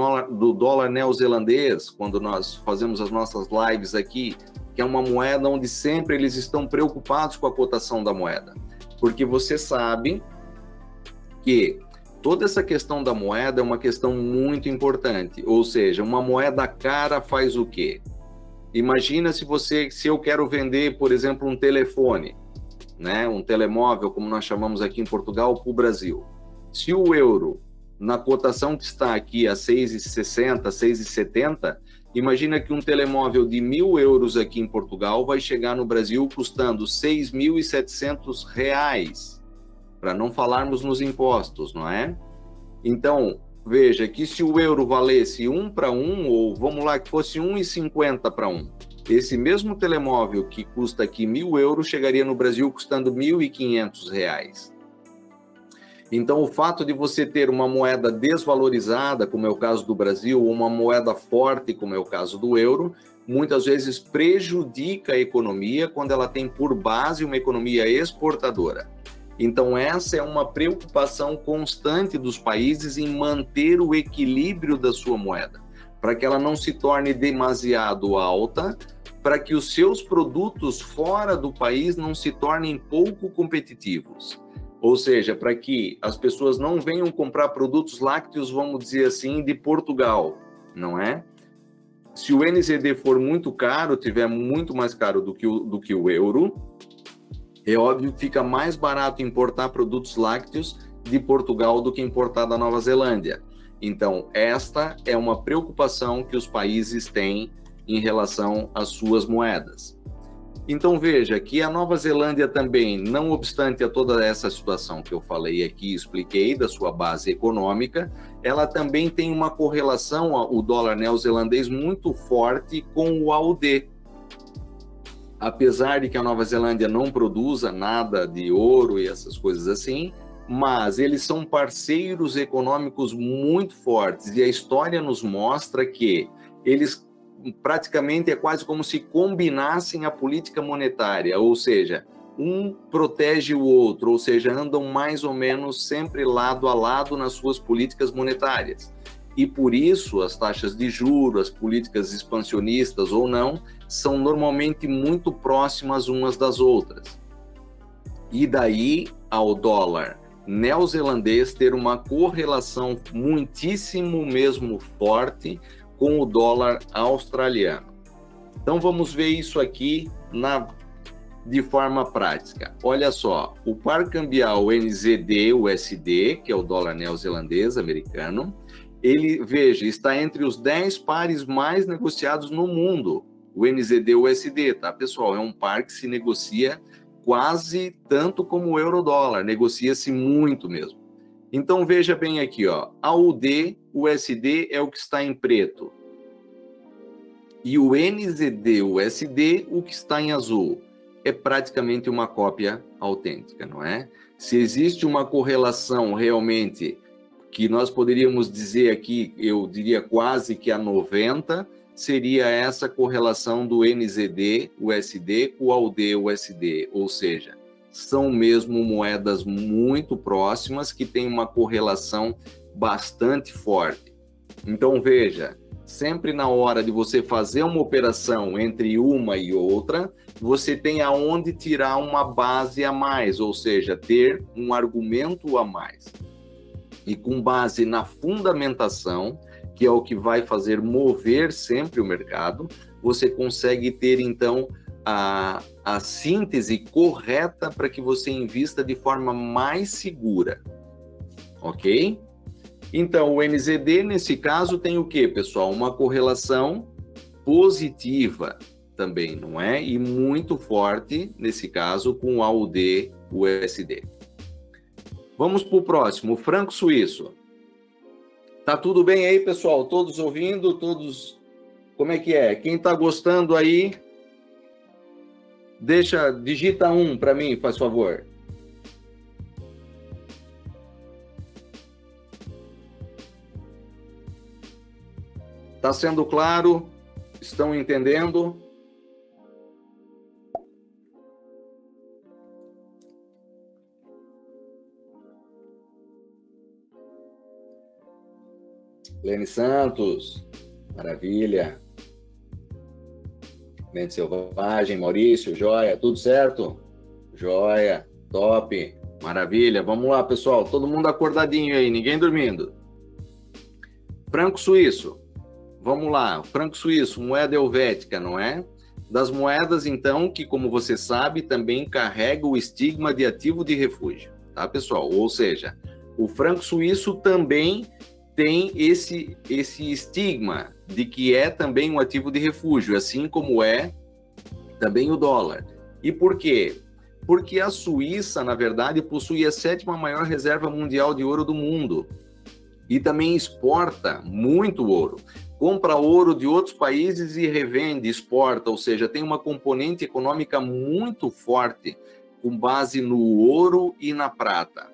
dólar neozelandês, quando nós fazemos as nossas lives aqui, que é uma moeda onde sempre eles estão preocupados com a cotação da moeda. Porque você sabe que toda essa questão da moeda é uma questão muito importante. Ou seja, uma moeda cara faz o quê? Imagina se eu quero vender, por exemplo, um telefone, né? Um telemóvel, como nós chamamos aqui em Portugal, para o Brasil. Se o euro, na cotação que está aqui a 6,60, 6,70, imagina que um telemóvel de 1.000 euros aqui em Portugal vai chegar no Brasil custando R$ 6.700, para não falarmos nos impostos, não é? Então, veja que se o euro valesse 1 para 1, ou vamos lá, que fosse 1,50 para 1, esse mesmo telemóvel que custa aqui 1.000 euros chegaria no Brasil custando R$ 1.500. Então, o fato de você ter uma moeda desvalorizada, como é o caso do Brasil, ou uma moeda forte, como é o caso do euro, muitas vezes prejudica a economia quando ela tem por base uma economia exportadora. Então, essa é uma preocupação constante dos países em manter o equilíbrio da sua moeda, para que ela não se torne demasiado alta, para que os seus produtos fora do país não se tornem pouco competitivos. Ou seja, para que as pessoas não venham comprar produtos lácteos, vamos dizer assim, de Portugal, não é? Se o NZD for muito caro, tiver muito mais caro do que o euro, é óbvio que fica mais barato importar produtos lácteos de Portugal do que importar da Nova Zelândia. Então, esta é uma preocupação que os países têm em relação às suas moedas. Então, veja que a Nova Zelândia também, não obstante a toda essa situação que eu falei aqui, expliquei, da sua base econômica, ela também tem uma correlação, o dólar neozelandês, muito forte com o AUD. Apesar de que a Nova Zelândia não produza nada de ouro e essas coisas assim, mas eles são parceiros econômicos muito fortes, e a história nos mostra que eles praticamente é quase como se combinassem a política monetária, ou seja, um protege o outro, ou seja, andam mais ou menos sempre lado a lado nas suas políticas monetárias. E por isso as taxas de juros, as políticas expansionistas ou não, são normalmente muito próximas umas das outras. E daí ao dólar neozelandês ter uma correlação muitíssimo mesmo forte com o dólar australiano. Então vamos ver isso aqui de forma prática. Olha só, o par cambial NZD-USD, que é o dólar neozelandês americano, ele, veja, está entre os 10 pares mais negociados no mundo, o NZD-USD, tá, pessoal? É um par que se negocia quase tanto como o euro-dólar, negocia-se muito mesmo. Então, veja bem aqui, ó, AUD, USD é o que está em preto. E o NZD, USD, o que está em azul. É praticamente uma cópia autêntica, não é? Se existe uma correlação realmente que nós poderíamos dizer aqui, eu diria quase que a 90, seria essa correlação do NZD, USD com o AUD, USD, ou seja, são mesmo moedas muito próximas que têm uma correlação bastante forte. Então, veja, sempre na hora de você fazer uma operação entre uma e outra, você tem aonde tirar uma base a mais, ou seja, ter um argumento a mais. E com base na fundamentação, que é o que vai fazer mover sempre o mercado, você consegue ter, então, a síntese correta para que você invista de forma mais segura, ok? Então, o NZD, nesse caso, tem o quê, pessoal? Uma correlação positiva também, não é? E muito forte, nesse caso, com o AUD, USD. Vamos para o próximo, o franco suíço. Tá tudo bem aí, pessoal? Todos ouvindo? Todos... Como é que é? Quem está gostando aí... digita 1 para mim, faz favor. Está sendo claro? Estão entendendo? Lene Santos, maravilha. Mente Selvagem, Maurício, joia, tudo certo? Joia, top, maravilha. Vamos lá, pessoal, todo mundo acordadinho aí, ninguém dormindo. Franco suíço, vamos lá, franco suíço, moeda helvética, não é? Das moedas, então, que, como você sabe, também carrega o estigma de ativo de refúgio, tá, pessoal? Ou seja, o franco suíço também tem esse estigma de que é também um ativo de refúgio, assim como é também o dólar. E por quê? Porque a Suíça, na verdade, possui a 7ª maior reserva mundial de ouro do mundo e também exporta muito ouro. Compra ouro de outros países e revende, exporta, ou seja, tem uma componente econômica muito forte com base no ouro e na prata.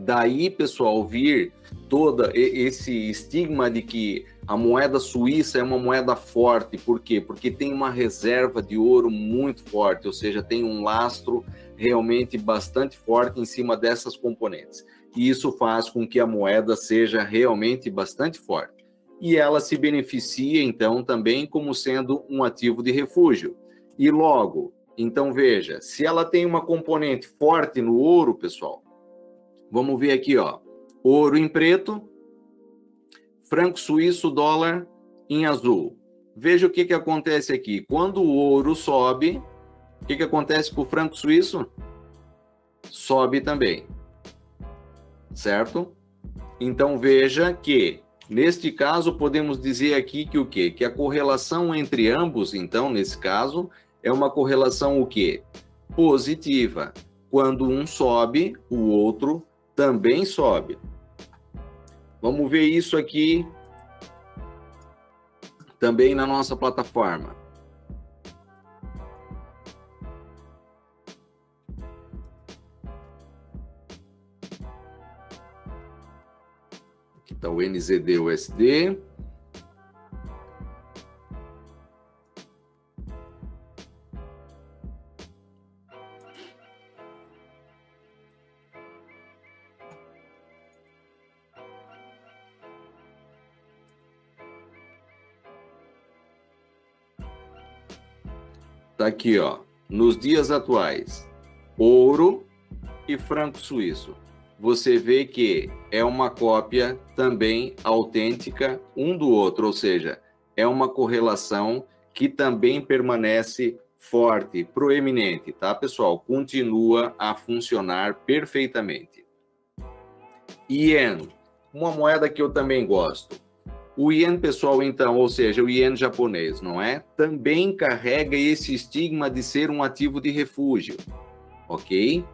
Daí, pessoal, vir todo esse estigma de que a moeda suíça é uma moeda forte. Por quê? Porque tem uma reserva de ouro muito forte, ou seja, tem um lastro realmente bastante forte em cima dessas componentes. E isso faz com que a moeda seja realmente bastante forte. E ela se beneficia, então, também como sendo um ativo de refúgio. E logo, então veja, se ela tem uma componente forte no ouro, pessoal, vamos ver aqui, ó, ouro em preto, franco suíço, dólar em azul. Veja o que que acontece aqui. Quando o ouro sobe, o que que acontece com o franco suíço? Sobe também, certo? Então veja que, neste caso, podemos dizer aqui que o quê? Que a correlação entre ambos, então, nesse caso, é uma correlação o quê? Positiva. Quando um sobe, o outro também sobe. Vamos ver isso aqui também na nossa plataforma. Aqui está o NZD-USD. Tá aqui, ó, nos dias atuais, ouro e franco suíço. Você vê que é uma cópia também autêntica um do outro, ou seja, é uma correlação que também permanece forte, proeminente, tá, pessoal? Continua a funcionar perfeitamente. Ien, uma moeda que eu também gosto. O ien, pessoal, então, ou seja, o ien japonês, não é? Também carrega esse estigma de ser um ativo de refúgio, ok?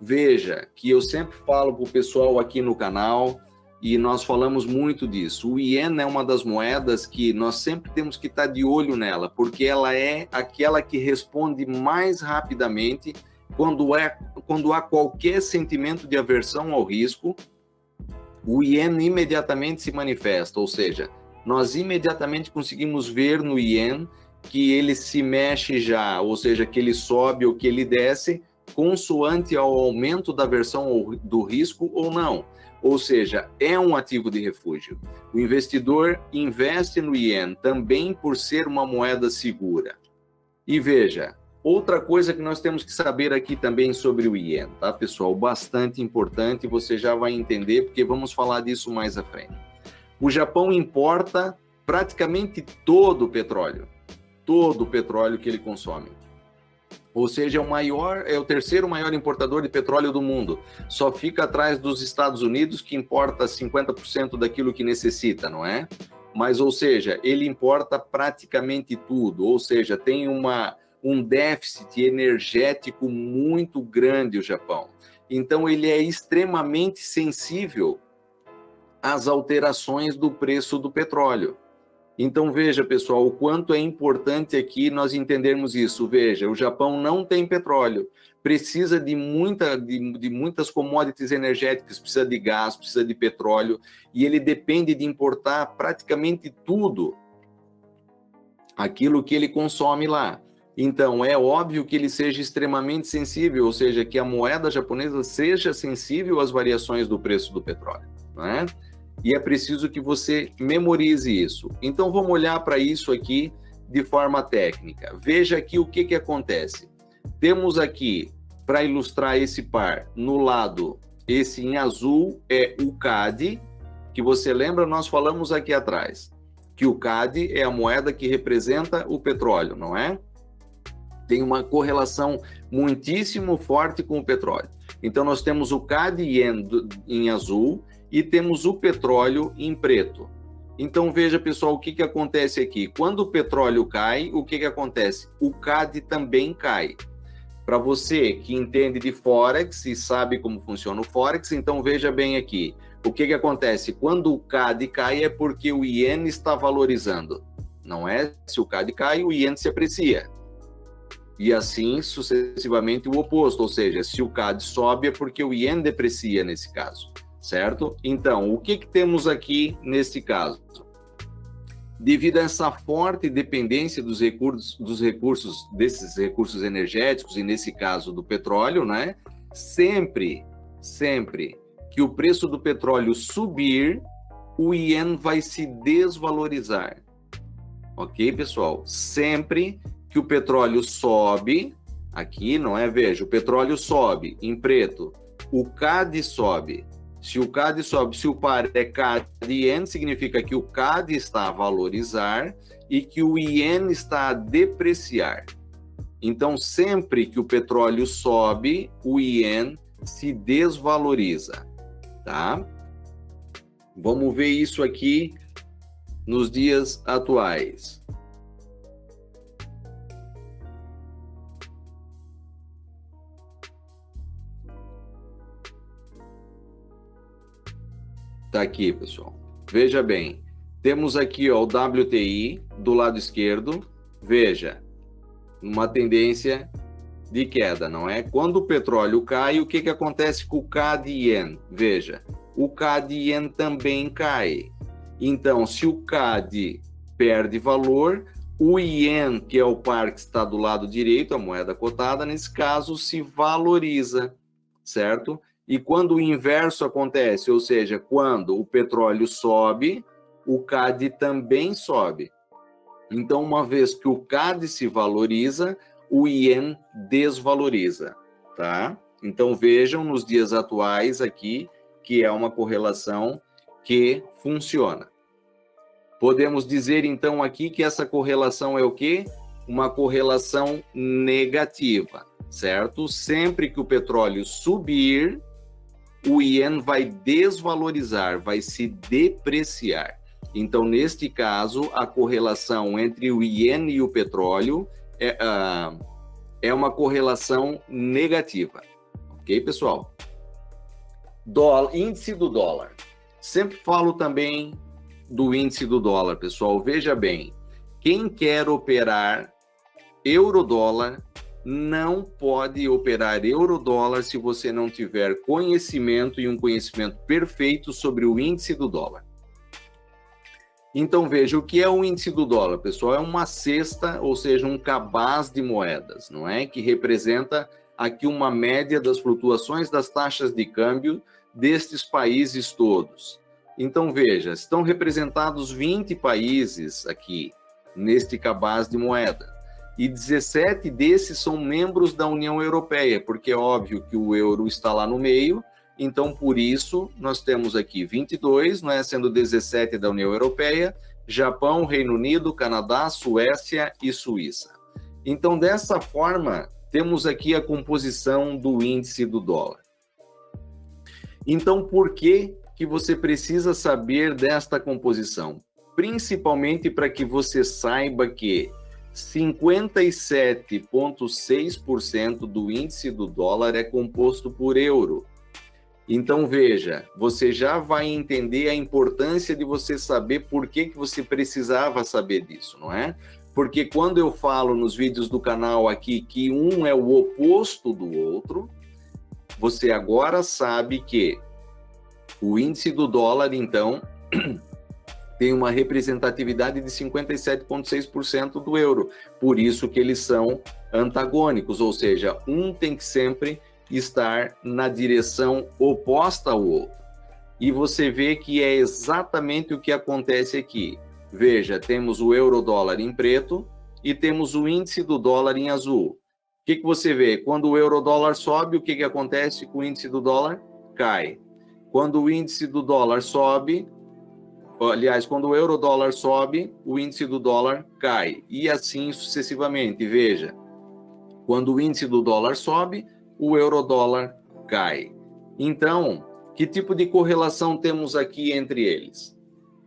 Veja que eu sempre falo para o pessoal aqui no canal, e nós falamos muito disso. O ien é uma das moedas que nós sempre temos que estar de olho nela, porque ela é aquela que responde mais rapidamente quando há qualquer sentimento de aversão ao risco. O ien imediatamente se manifesta, ou seja, nós imediatamente conseguimos ver no ien que ele se mexe já, ou seja, que ele sobe ou que ele desce, consoante ao aumento da aversão do risco ou não. Ou seja, é um ativo de refúgio. O investidor investe no ien também por ser uma moeda segura. E veja, outra coisa que nós temos que saber aqui também sobre o ien, tá, pessoal? Bastante importante, você já vai entender, porque vamos falar disso mais à frente. O Japão importa praticamente todo o petróleo que ele consome. Ou seja, é o terceiro maior importador de petróleo do mundo. Só fica atrás dos Estados Unidos, que importa 50% daquilo que necessita, não é? Mas, ou seja, ele importa praticamente tudo, ou seja, tem um déficit energético muito grande o Japão. Então, ele é extremamente sensível às alterações do preço do petróleo. Então, veja, pessoal, o quanto é importante aqui nós entendermos isso. Veja, o Japão não tem petróleo, precisa de muitas commodities energéticas, precisa de gás, precisa de petróleo, e ele depende de importar praticamente tudo aquilo que ele consome lá. Então, é óbvio que ele seja extremamente sensível, ou seja, que a moeda japonesa seja sensível às variações do preço do petróleo, não é? E é preciso que você memorize isso. Então, vamos olhar para isso aqui de forma técnica. Veja aqui o que acontece. Temos aqui, para ilustrar esse par, no lado, esse em azul é o CAD, que você lembra, nós falamos aqui atrás, que o CAD é a moeda que representa o petróleo, não é? Tem uma correlação muitíssimo forte com o petróleo. Então, nós temos o CAD Yen em azul e temos o petróleo em preto. Então, veja, pessoal, o que acontece aqui. Quando o petróleo cai, o que acontece? O CAD também cai. Para você que entende de Forex e sabe como funciona o Forex, então veja bem aqui. O que acontece? Quando o CAD cai é porque o Yen está valorizando. Não é? Se o CAD cai, o Yen se aprecia. E assim sucessivamente o oposto, ou seja, se o CAD sobe é porque o ien deprecia nesse caso, certo? Então, o que temos aqui nesse caso? Devido a essa forte dependência desses recursos energéticos, e nesse caso do petróleo, né? Sempre que o preço do petróleo subir, o ien vai se desvalorizar. Ok, pessoal? Sempre que o petróleo sobe, aqui, não é? Veja, o petróleo sobe em preto, o CAD sobe. Se o CAD sobe, se o par é CAD-ien, significa que o CAD está a valorizar e que o ien está a depreciar. Então, sempre que o petróleo sobe, o ien se desvaloriza, tá? Vamos ver isso aqui nos dias atuais. Tá aqui, pessoal. Veja bem, temos aqui ó, o WTI do lado esquerdo. Veja, uma tendência de queda, não é? Quando o petróleo cai, o que acontece com o CAD-ien? Veja, o CAD-ien também cai. Então, se o CAD perde valor, o ien, que é o par que está do lado direito, a moeda cotada, nesse caso, se valoriza, certo? E quando o inverso acontece, ou seja, quando o petróleo sobe, o CAD também sobe. Então, uma vez que o CAD se valoriza, o ien desvaloriza, tá? Então, vejam nos dias atuais aqui que é uma correlação que funciona. Podemos dizer, então, aqui que essa correlação é o quê? Uma correlação negativa, certo? Sempre que o petróleo subir, o ien vai desvalorizar, vai se depreciar. Então, neste caso, a correlação entre o ien e o petróleo é uma correlação negativa. Ok, pessoal? Índice do dólar. Sempre falo também do índice do dólar, pessoal. Veja bem, quem quer operar euro-dólar não pode operar euro-dólar se você não tiver conhecimento e um conhecimento perfeito sobre o índice do dólar. Então, veja, o que é o índice do dólar, pessoal? É uma cesta, ou seja, um cabaz de moedas, não é? Que representa aqui uma média das flutuações das taxas de câmbio destes países todos. Então, veja, estão representados 20 países aqui, neste cabaz de moeda. E 17 desses são membros da União Europeia, porque é óbvio que o euro está lá no meio, então por isso nós temos aqui 22, não é? Sendo 17 da União Europeia, Japão, Reino Unido, Canadá, Suécia e Suíça. Então dessa forma, temos aqui a composição do índice do dólar. Então por que você precisa saber desta composição? Principalmente para que você saiba que 57,6% do índice do dólar é composto por euro. Então, veja, você já vai entender a importância de você saber por que você precisava saber disso, não é? Porque quando eu falo nos vídeos do canal aqui que um é o oposto do outro, você agora sabe que o índice do dólar, então, tem uma representatividade de 57,6% do euro. Por isso que eles são antagônicos, ou seja, um tem que sempre estar na direção oposta ao outro. E você vê que é exatamente o que acontece aqui. Veja, temos o euro-dólar em preto e temos o índice do dólar em azul. O que você vê? Quando o euro-dólar sobe, o que acontece com o índice do dólar? Cai. Quando o índice do dólar sobe, aliás, quando o euro-dólar sobe, o índice do dólar cai. E assim sucessivamente. Veja, quando o índice do dólar sobe, o euro-dólar cai. Então, que tipo de correlação temos aqui entre eles?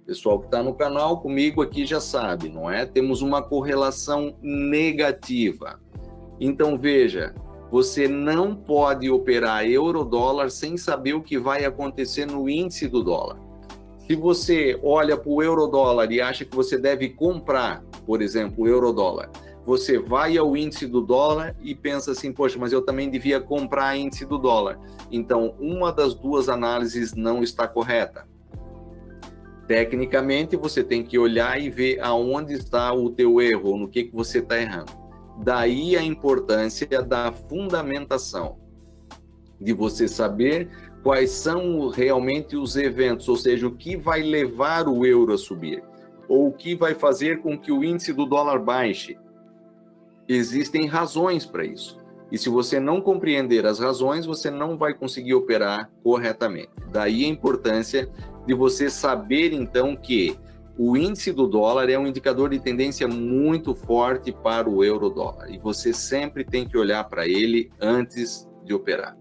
O pessoal que está no canal comigo aqui já sabe, não é? Temos uma correlação negativa. Então, veja, você não pode operar euro-dólar sem saber o que vai acontecer no índice do dólar. Se você olha para o euro-dólar e acha que você deve comprar, por exemplo, o euro-dólar, você vai ao índice do dólar e pensa assim, poxa, mas eu também devia comprar índice do dólar. Então, uma das duas análises não está correta. Tecnicamente, você tem que olhar e ver aonde está o teu erro, no que você está errando. Daí a importância da fundamentação, de você saber quais são realmente os eventos, ou seja, o que vai levar o euro a subir, ou o que vai fazer com que o índice do dólar baixe. Existem razões para isso. E se você não compreender as razões, você não vai conseguir operar corretamente. Daí a importância de você saber, então, que o índice do dólar é um indicador de tendência muito forte para o euro-dólar. E você sempre tem que olhar para ele antes de operar.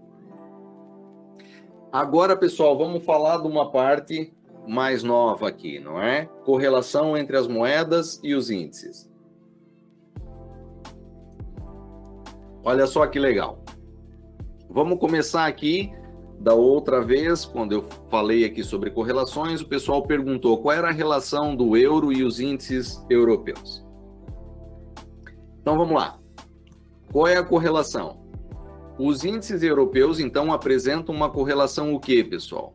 Agora, pessoal, vamos falar de uma parte mais nova aqui, não é? Correlação entre as moedas e os índices. Olha só que legal. Vamos começar aqui da outra vez, quando eu falei aqui sobre correlações, o pessoal perguntou qual era a relação do euro e os índices europeus. Então vamos lá. Qual é a correlação? Os índices europeus, então, apresentam uma correlação o quê, pessoal?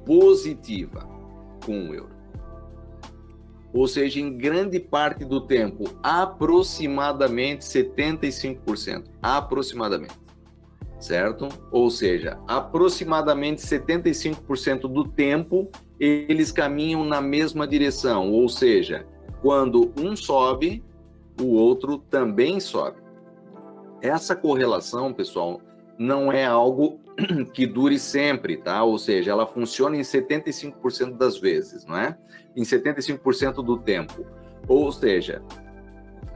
Positiva com o euro. Ou seja, em grande parte do tempo, aproximadamente 75%. Aproximadamente. Certo? Ou seja, aproximadamente 75% do tempo, eles caminham na mesma direção. Ou seja, quando um sobe, o outro também sobe. Essa correlação, pessoal, não é algo que dure sempre, tá? Ou seja, ela funciona em 75% das vezes, não é? Em 75% do tempo. Ou seja,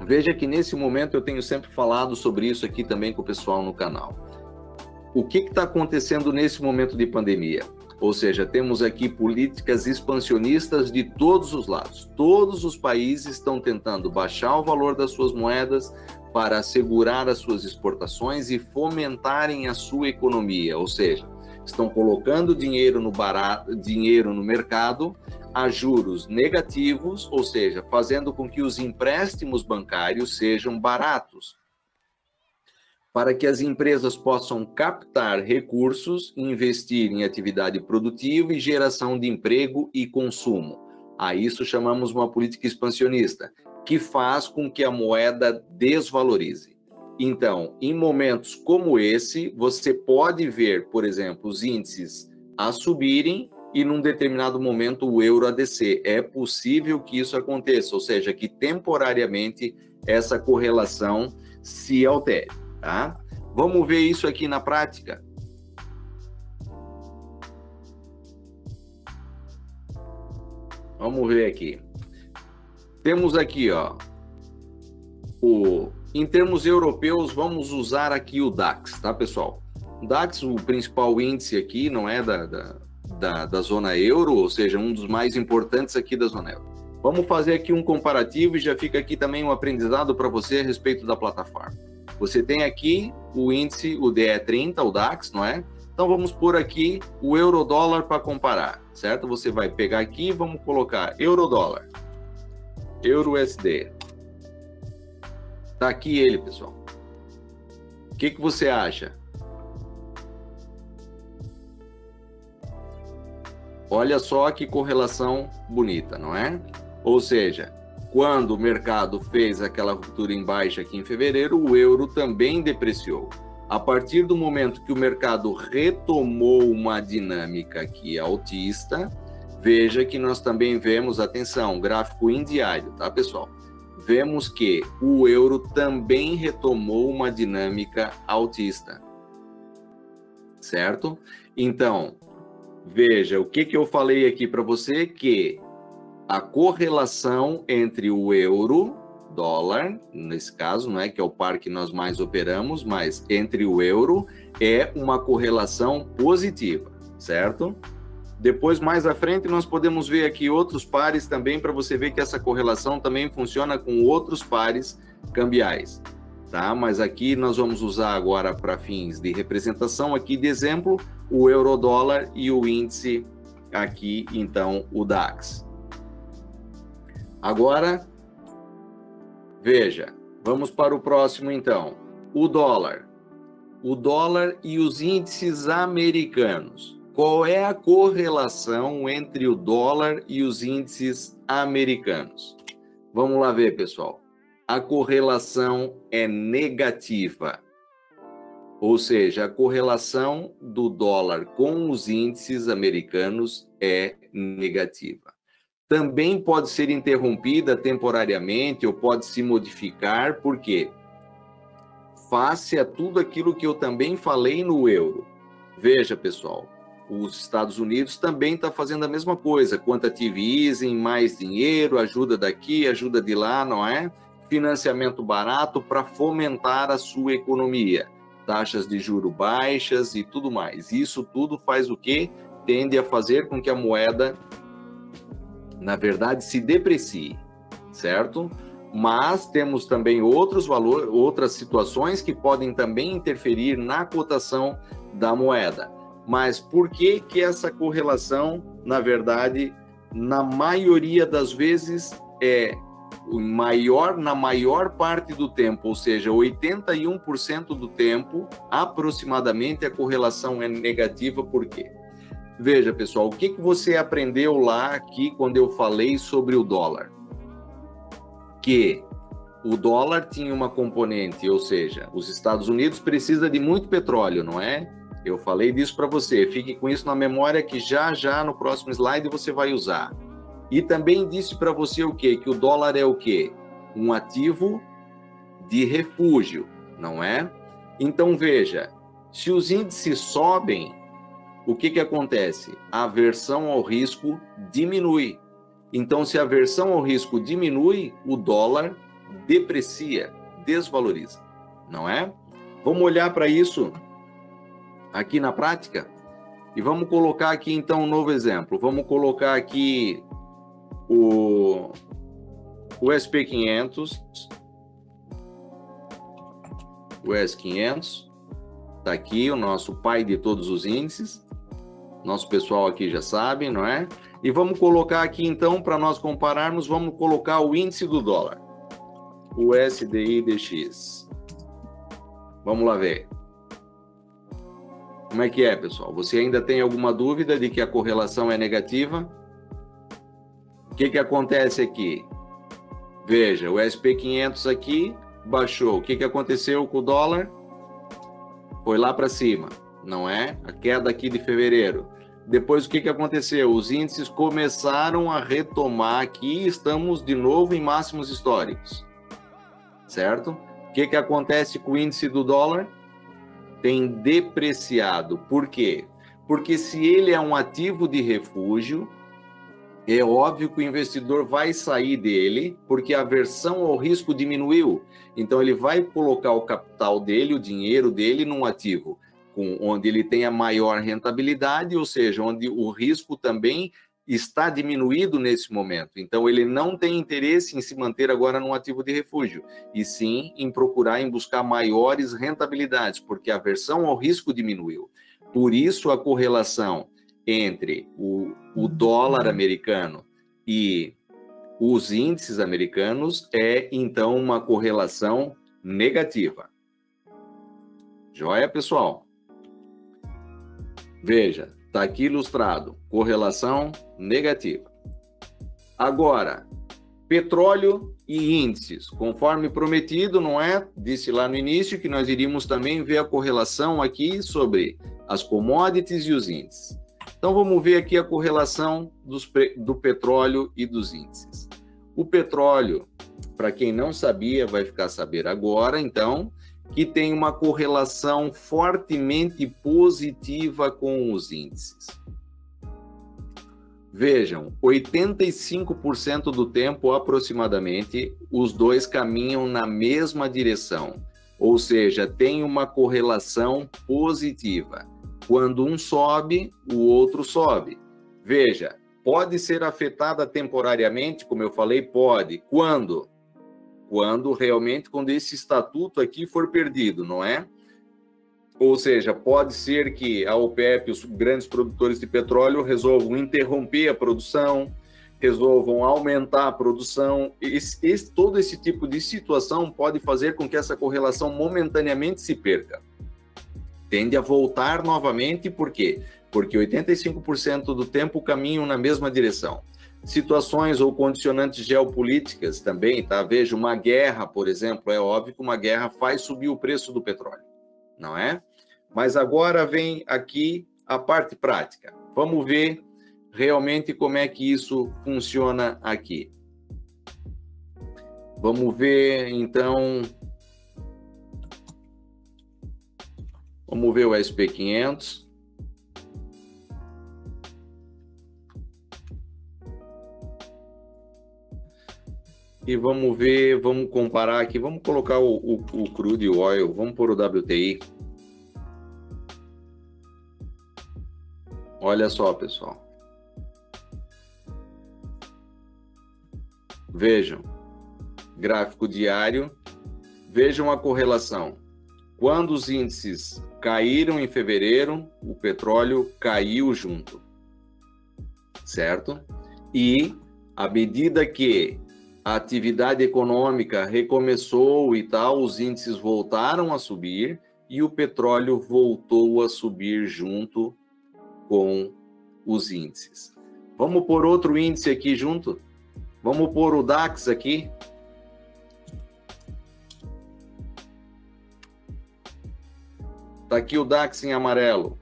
veja que nesse momento eu tenho sempre falado sobre isso aqui também com o pessoal no canal. O que está acontecendo nesse momento de pandemia? Ou seja, temos aqui políticas expansionistas de todos os lados. Todos os países estão tentando baixar o valor das suas moedas para assegurar as suas exportações e fomentarem a sua economia. Ou seja, estão colocando dinheiro no mercado a juros negativos, ou seja, fazendo com que os empréstimos bancários sejam baratos, para que as empresas possam captar recursos, investir em atividade produtiva e geração de emprego e consumo. A isso chamamos uma política expansionista, que faz com que a moeda desvalorize. Então, em momentos como esse, você pode ver, por exemplo, os índices a subirem e num determinado momento o euro a descer. É possível que isso aconteça, ou seja, que temporariamente essa correlação se altere. Tá? Vamos ver isso aqui na prática. Vamos ver aqui. Temos aqui, ó, em termos europeus, vamos usar aqui o DAX, tá, pessoal? O DAX, o principal índice aqui, não é da zona euro, ou seja, um dos mais importantes aqui da zona euro. Vamos fazer aqui um comparativo e já fica aqui também um aprendizado para você a respeito da plataforma. Você tem aqui o índice, o DE30, o DAX, não é? Então vamos pôr aqui o euro-dólar para comparar, certo? Você vai pegar aqui e vamos colocar euro-dólar, euro-USD. Tá aqui ele, pessoal. O que você acha? Olha só que correlação bonita, não é? Ou seja, quando o mercado fez aquela ruptura em baixa aqui em fevereiro, o euro também depreciou. A partir do momento que o mercado retomou uma dinâmica aqui altista, veja que nós também vemos, atenção, gráfico indiário, tá, pessoal? Vemos que o euro também retomou uma dinâmica altista, certo? Então, veja, o que eu falei aqui para você, que a correlação entre o euro, dólar, nesse caso, não é que é o par que nós mais operamos, mas entre o euro é uma correlação positiva, certo? Depois, mais à frente, nós podemos ver aqui outros pares também, para você ver que essa correlação também funciona com outros pares cambiais, tá? Mas aqui nós vamos usar agora para fins de representação, aqui de exemplo, o euro-dólar e o índice aqui, então, o DAX. Agora, veja, Vamos para o próximo, então. O dólar. O dólar e os índices americanos. Qual é a correlação entre o dólar e os índices americanos? Vamos lá ver, pessoal. A correlação é negativa. Ou seja, a correlação do dólar com os índices americanos é negativa. Também pode ser interrompida temporariamente ou pode se modificar, por quê? Face a tudo aquilo que eu também falei no euro. Veja, pessoal, os Estados Unidos também está fazendo a mesma coisa. Quantitative easing, mais dinheiro, ajuda daqui, ajuda de lá, não é? Financiamento barato para fomentar a sua economia. Taxas de juros baixas e tudo mais. Isso tudo faz o quê? Tende a fazer com que a moeda, na verdade, se deprecie, certo? Mas temos também outros valores, outras situações que podem também interferir na cotação da moeda. Mas por que que essa correlação, na verdade, na maioria das vezes é na maior parte do tempo, ou seja, 81% do tempo, aproximadamente, a correlação é negativa. Por quê? Veja, pessoal, o que que você aprendeu lá aqui quando eu falei sobre o dólar? Que o dólar tinha uma componente, ou seja, os Estados Unidos precisa de muito petróleo, não é? Eu falei disso para você, fique com isso na memória que já no próximo slide você vai usar. E também disse para você o quê? Que o dólar é o quê? Um ativo de refúgio, não é? Então veja, se os índices sobem, o que que acontece? A aversão ao risco diminui. Então, se a aversão ao risco diminui, o dólar deprecia, desvaloriza, não é? Vamos olhar para isso aqui na prática e vamos colocar aqui então um novo exemplo. Vamos colocar aqui o SP500, o S500, está aqui o nosso pai de todos os índices, nosso pessoal aqui já sabe, não é? E vamos colocar aqui então, para nós compararmos, vamos colocar o índice do dólar, o SDIDX. Vamos lá ver. Como é que é, pessoal? Você ainda tem alguma dúvida de que a correlação é negativa? O que que acontece aqui? Veja, o SP500 aqui baixou. O que que aconteceu com o dólar? Foi lá para cima, não é? A queda aqui de fevereiro. Depois, o que que aconteceu? Os índices começaram a retomar aqui, estamos de novo em máximos históricos, certo? O que que acontece com o índice do dólar? Tem depreciado. Por quê? Porque se ele é um ativo de refúgio, é óbvio que o investidor vai sair dele, porque a aversão ao risco diminuiu. Então, ele vai colocar o capital dele, o dinheiro dele, num ativo onde ele tem a maior rentabilidade, ou seja, onde o risco também está diminuído nesse momento. Então, ele não tem interesse em se manter agora num ativo de refúgio, e sim em procurar, em buscar maiores rentabilidades, porque a aversão ao risco diminuiu. Por isso, a correlação entre o dólar americano e os índices americanos é, então, uma correlação negativa. Joia, pessoal? Veja, está aqui ilustrado, correlação negativa. Agora, petróleo e índices, conforme prometido, não é? Disse lá no início que nós iríamos também ver a correlação aqui sobre as commodities e os índices. Então, vamos ver aqui a correlação do petróleo e dos índices. O petróleo, para quem não sabia, vai ficar a saber agora, então, que tem uma correlação fortemente positiva com os índices. Vejam, 85% do tempo, aproximadamente, os dois caminham na mesma direção, ou seja, tem uma correlação positiva. Quando um sobe, o outro sobe. Veja, pode ser afetada temporariamente, como eu falei, pode. Quando? Quando esse estatuto aqui for perdido, não é? Ou seja, pode ser que a OPEP, os grandes produtores de petróleo, resolvam interromper a produção, resolvam aumentar a produção. Todo esse tipo de situação pode fazer com que essa correlação momentaneamente se perca. Tende a voltar novamente, por quê? Porque 85% do tempo caminham na mesma direção. Situações ou condicionantes geopolíticas também, tá? Veja, uma guerra, por exemplo, é óbvio que uma guerra faz subir o preço do petróleo, não é? Mas agora vem aqui a parte prática. Vamos ver realmente como é que isso funciona aqui. Vamos ver, então... Vamos ver o SP500. E vamos ver, vamos comparar aqui, vamos colocar o crude oil, vamos pôr o WTI. Olha só, pessoal. Vejam, gráfico diário, vejam a correlação. Quando os índices caíram em fevereiro, o petróleo caiu junto, certo? E à medida que a atividade econômica recomeçou e tal, os índices voltaram a subir e o petróleo voltou a subir junto com os índices. Vamos pôr outro índice aqui junto? Vamos pôr o DAX aqui? Tá aqui o DAX em amarelo.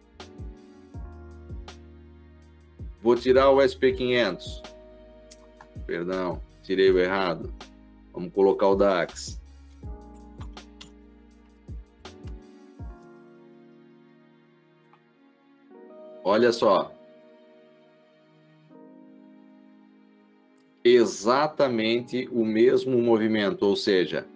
Vou tirar o SP500. Perdão, tirei o errado. Vamos colocar o DAX. Olha só. Exatamente o mesmo movimento, ou seja,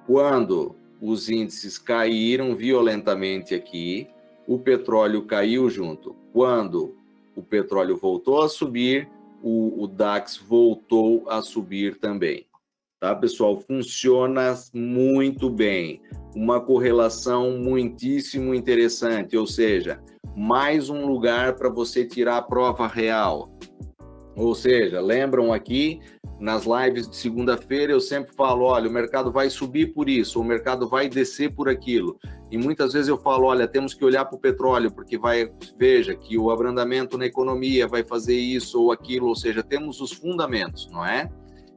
quando os índices caíram violentamente aqui, o petróleo caiu junto. Quando o petróleo voltou a subir, o DAX voltou a subir também. Tá, pessoal? Funciona muito bem. Uma correlação muitíssimo interessante, ou seja, mais um lugar para você tirar a prova real. Ou seja, lembram aqui, nas lives de segunda-feira, eu sempre falo, olha, o mercado vai subir por isso, o mercado vai descer por aquilo. E muitas vezes eu falo, olha, temos que olhar para o petróleo, porque veja, que o abrandamento na economia vai fazer isso ou aquilo, ou seja, temos os fundamentos, não é?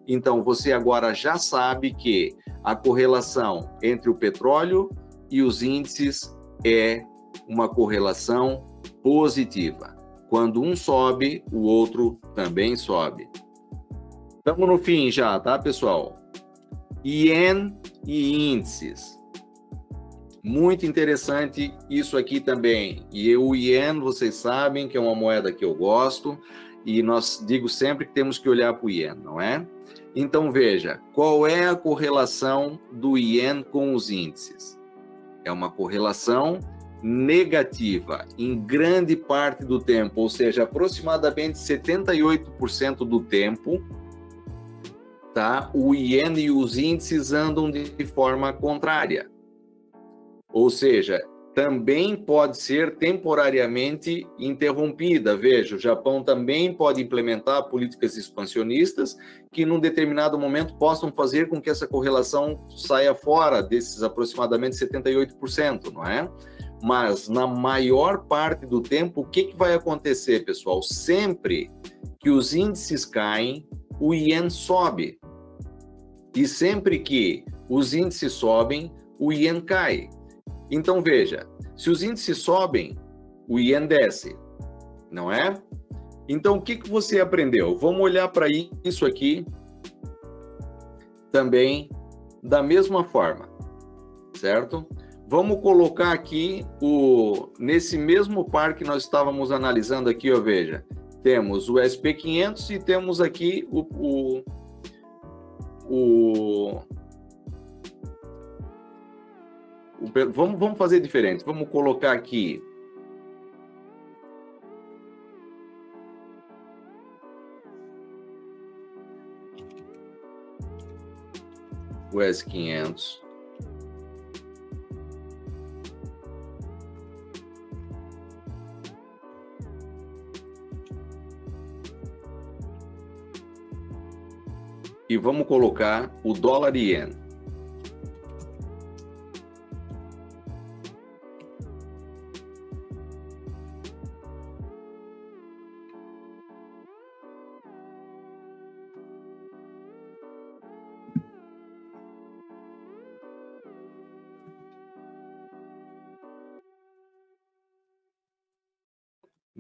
Então, você agora já sabe que a correlação entre o petróleo e os índices é uma correlação positiva. Quando um sobe, o outro também sobe. Estamos no fim já, tá, pessoal? Ien e índices. Muito interessante isso aqui também. E o Ien, vocês sabem que é uma moeda que eu gosto, e nós digo sempre que temos que olhar para o Ien, não é? Então, veja, qual é a correlação do Ien com os índices? É uma correlação negativa em grande parte do tempo, ou seja, aproximadamente 78% do tempo, tá? O Ien e os índices andam de forma contrária. Ou seja, também pode ser temporariamente interrompida. Veja, o Japão também pode implementar políticas expansionistas que, num determinado momento, possam fazer com que essa correlação saia fora desses aproximadamente 78%, não é? Mas, na maior parte do tempo, o que vai acontecer, pessoal? Sempre que os índices caem, o Ien sobe. E sempre que os índices sobem, o Ien cai. Então, veja, se os índices sobem, o Ien desce, não é? Então, o que você aprendeu? Vamos olhar para isso aqui também da mesma forma, certo? Vamos colocar aqui, nesse mesmo par que nós estávamos analisando aqui, ó, veja, temos o SP500 e temos aqui vamos fazer diferente. Vamos colocar aqui o S500. e vamos colocar o dólar iene.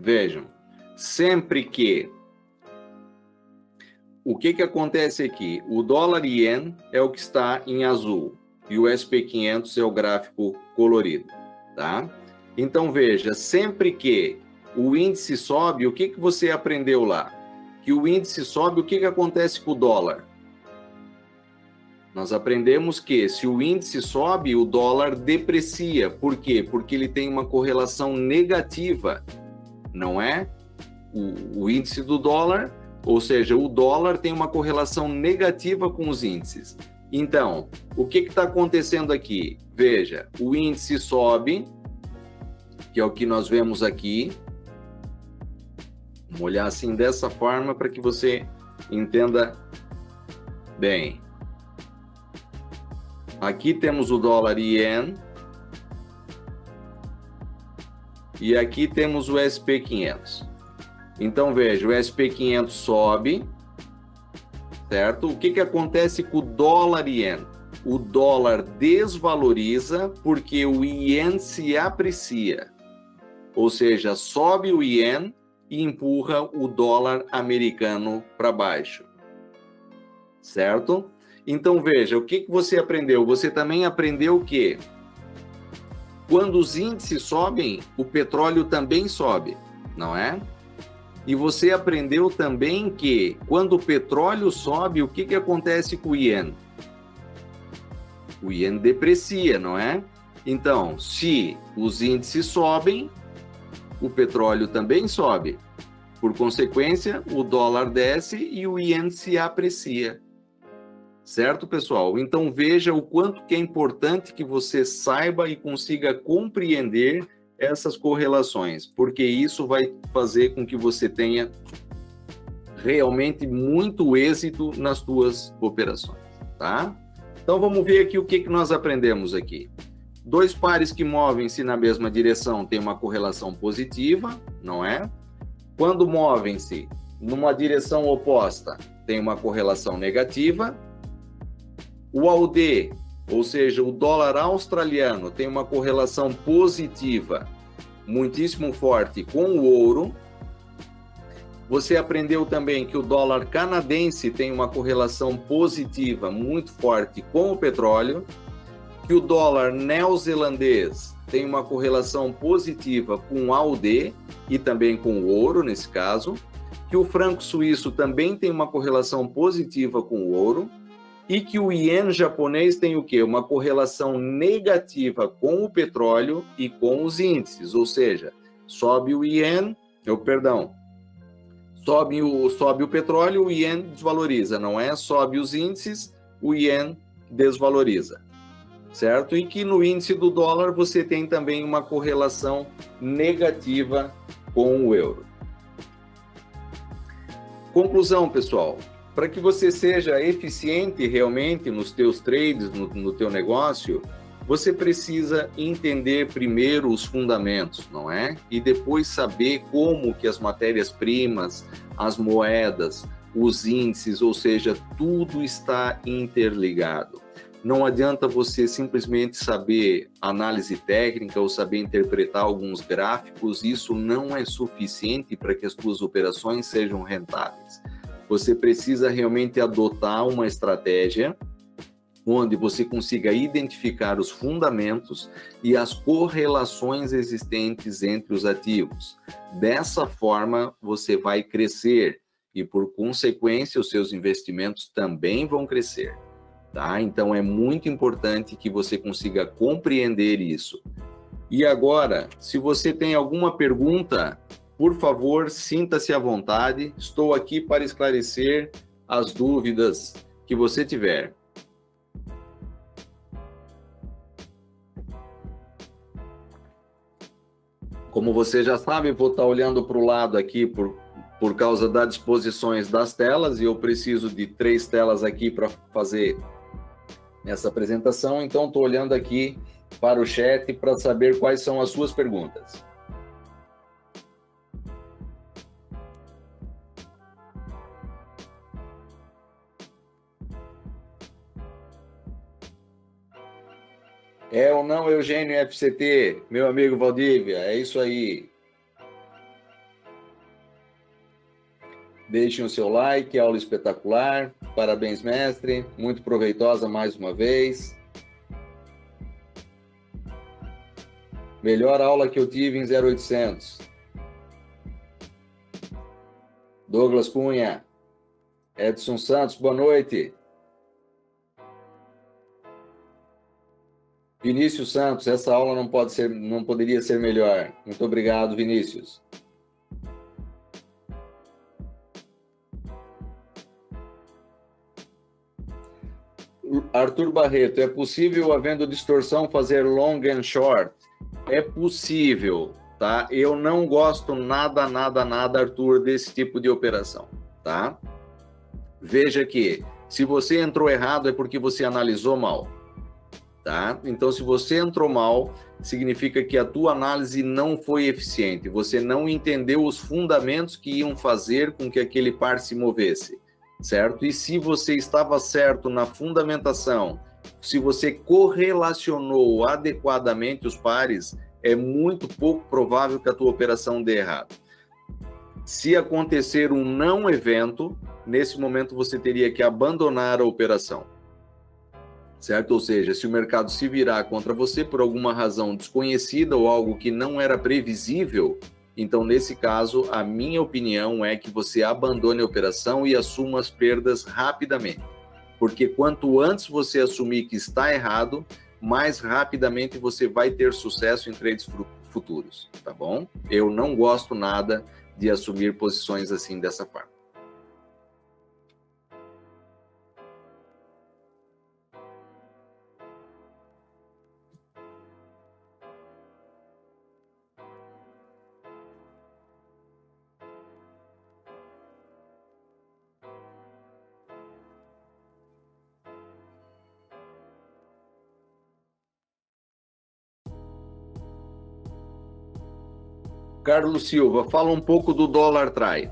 Vejam, sempre que... O que acontece aqui? O dólar iene é o que está em azul e o SP500 é o gráfico colorido, tá? Então, veja, sempre que o índice sobe, o que você aprendeu lá? Que o índice sobe, o que acontece com o dólar? Nós aprendemos que se o índice sobe, o dólar deprecia. Por quê? Porque ele tem uma correlação negativa, não é? O índice do dólar, ou seja, o dólar tem uma correlação negativa com os índices. Então, o que está acontecendo aqui? Veja, o índice sobe, que é o que nós vemos aqui. Vamos olhar assim dessa forma para que você entenda bem. Aqui temos o dólar iene e aqui temos o SP500. Então, veja, o SP500 sobe, certo? O que acontece com o dólar iene? O dólar desvaloriza porque o iene se aprecia. Ou seja, sobe o iene e empurra o dólar americano para baixo. Certo? Então, veja, o que você aprendeu? Você também aprendeu que quando os índices sobem, o petróleo também sobe, não é? E você aprendeu também que quando o petróleo sobe, o que acontece com o iene? O iene deprecia, não é? Então, se os índices sobem, o petróleo também sobe. Por consequência, o dólar desce e o iene se aprecia. Certo, pessoal? Então, veja o quanto que é importante que você saiba e consiga compreender essas correlações, porque isso vai fazer com que você tenha realmente muito êxito nas suas operações, tá? Então, vamos ver aqui o que nós aprendemos aqui. Dois pares que movem-se na mesma direção têm uma correlação positiva, não é? Quando movem-se numa direção oposta, tem uma correlação negativa. O AUD, ou seja, o dólar australiano, tem uma correlação positiva, muitíssimo forte, com o ouro. Você aprendeu também que o dólar canadense tem uma correlação positiva, muito forte, com o petróleo, que o dólar neozelandês tem uma correlação positiva com o AUD e também com o ouro, nesse caso, que o franco suíço também tem uma correlação positiva com o ouro, e que o iene japonês tem o quê? Uma correlação negativa com o petróleo e com os índices, ou seja, sobe o iene, sobe o petróleo, o iene desvaloriza, não é? Sobe os índices, o iene desvaloriza, certo? E que no índice do dólar você tem também uma correlação negativa com o euro. Conclusão, pessoal. Para que você seja eficiente realmente nos teus trades, no teu negócio, você precisa entender primeiro os fundamentos, não é? E depois saber como que as matérias-primas, as moedas, os índices, ou seja, tudo está interligado. Não adianta você simplesmente saber análise técnica ou saber interpretar alguns gráficos, isso não é suficiente para que as suas operações sejam rentáveis. Você precisa realmente adotar uma estratégia onde você consiga identificar os fundamentos e as correlações existentes entre os ativos. Dessa forma, você vai crescer e, por consequência, os seus investimentos também vão crescer, tá? Então, é muito importante que você consiga compreender isso. E agora, se você tem alguma pergunta, por favor, sinta-se à vontade. Estou aqui para esclarecer as dúvidas que você tiver. Como você já sabe, vou estar olhando para o lado aqui por causa das disposições das telas, e eu preciso de 3 telas aqui para fazer essa apresentação, então estou olhando aqui para o chat para saber quais são as suas perguntas. É ou não, Eugênio FCT, meu amigo Valdívia, é isso aí. Deixem o seu like, aula espetacular, parabéns, mestre, muito proveitosa mais uma vez. Melhor aula que eu tive em 0800. Douglas Cunha, Edson Santos, boa noite. Vinícius Santos, essa aula não poderia ser melhor. Muito obrigado, Vinícius. Arthur Barreto, é possível, havendo distorção, fazer long and short? É possível, tá? Eu não gosto nada, Arthur, desse tipo de operação, tá? Veja que, se você entrou errado, é porque você analisou mal. Tá? Então, se você entrou mal, significa que a tua análise não foi eficiente. Você não entendeu os fundamentos que iam fazer com que aquele par se movesse, certo? E se você estava certo na fundamentação, se você correlacionou adequadamente os pares, é muito pouco provável que a tua operação dê errado. Se acontecer um não evento, nesse momento você teria que abandonar a operação. Certo? Ou seja, se o mercado se virar contra você por alguma razão desconhecida ou algo que não era previsível, então, nesse caso, a minha opinião é que você abandone a operação e assuma as perdas rapidamente. Porque quanto antes você assumir que está errado, mais rapidamente você vai ter sucesso em trades futuros, tá bom? Eu não gosto nada de assumir posições assim dessa forma. Carlos Silva, fala um pouco do dólar try.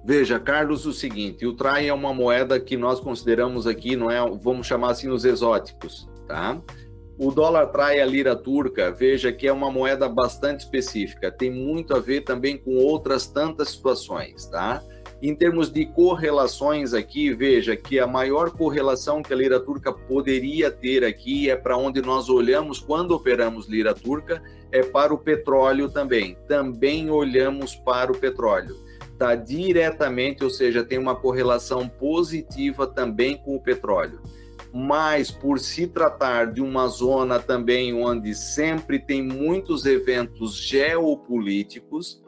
Veja, Carlos, o seguinte, o try é uma moeda que nós consideramos aqui, não é, vamos chamar assim, os exóticos, tá? O dólar try, a lira turca, veja que é uma moeda bastante específica, tem muito a ver também com outras tantas situações, tá? Em termos de correlações aqui, veja que a maior correlação que a lira turca poderia ter aqui é para onde nós olhamos quando operamos lira turca, é para o petróleo também. Também olhamos para o petróleo. Está diretamente, ou seja, tem uma correlação positiva também com o petróleo. Mas por se tratar de uma zona também onde sempre tem muitos eventos geopolíticos,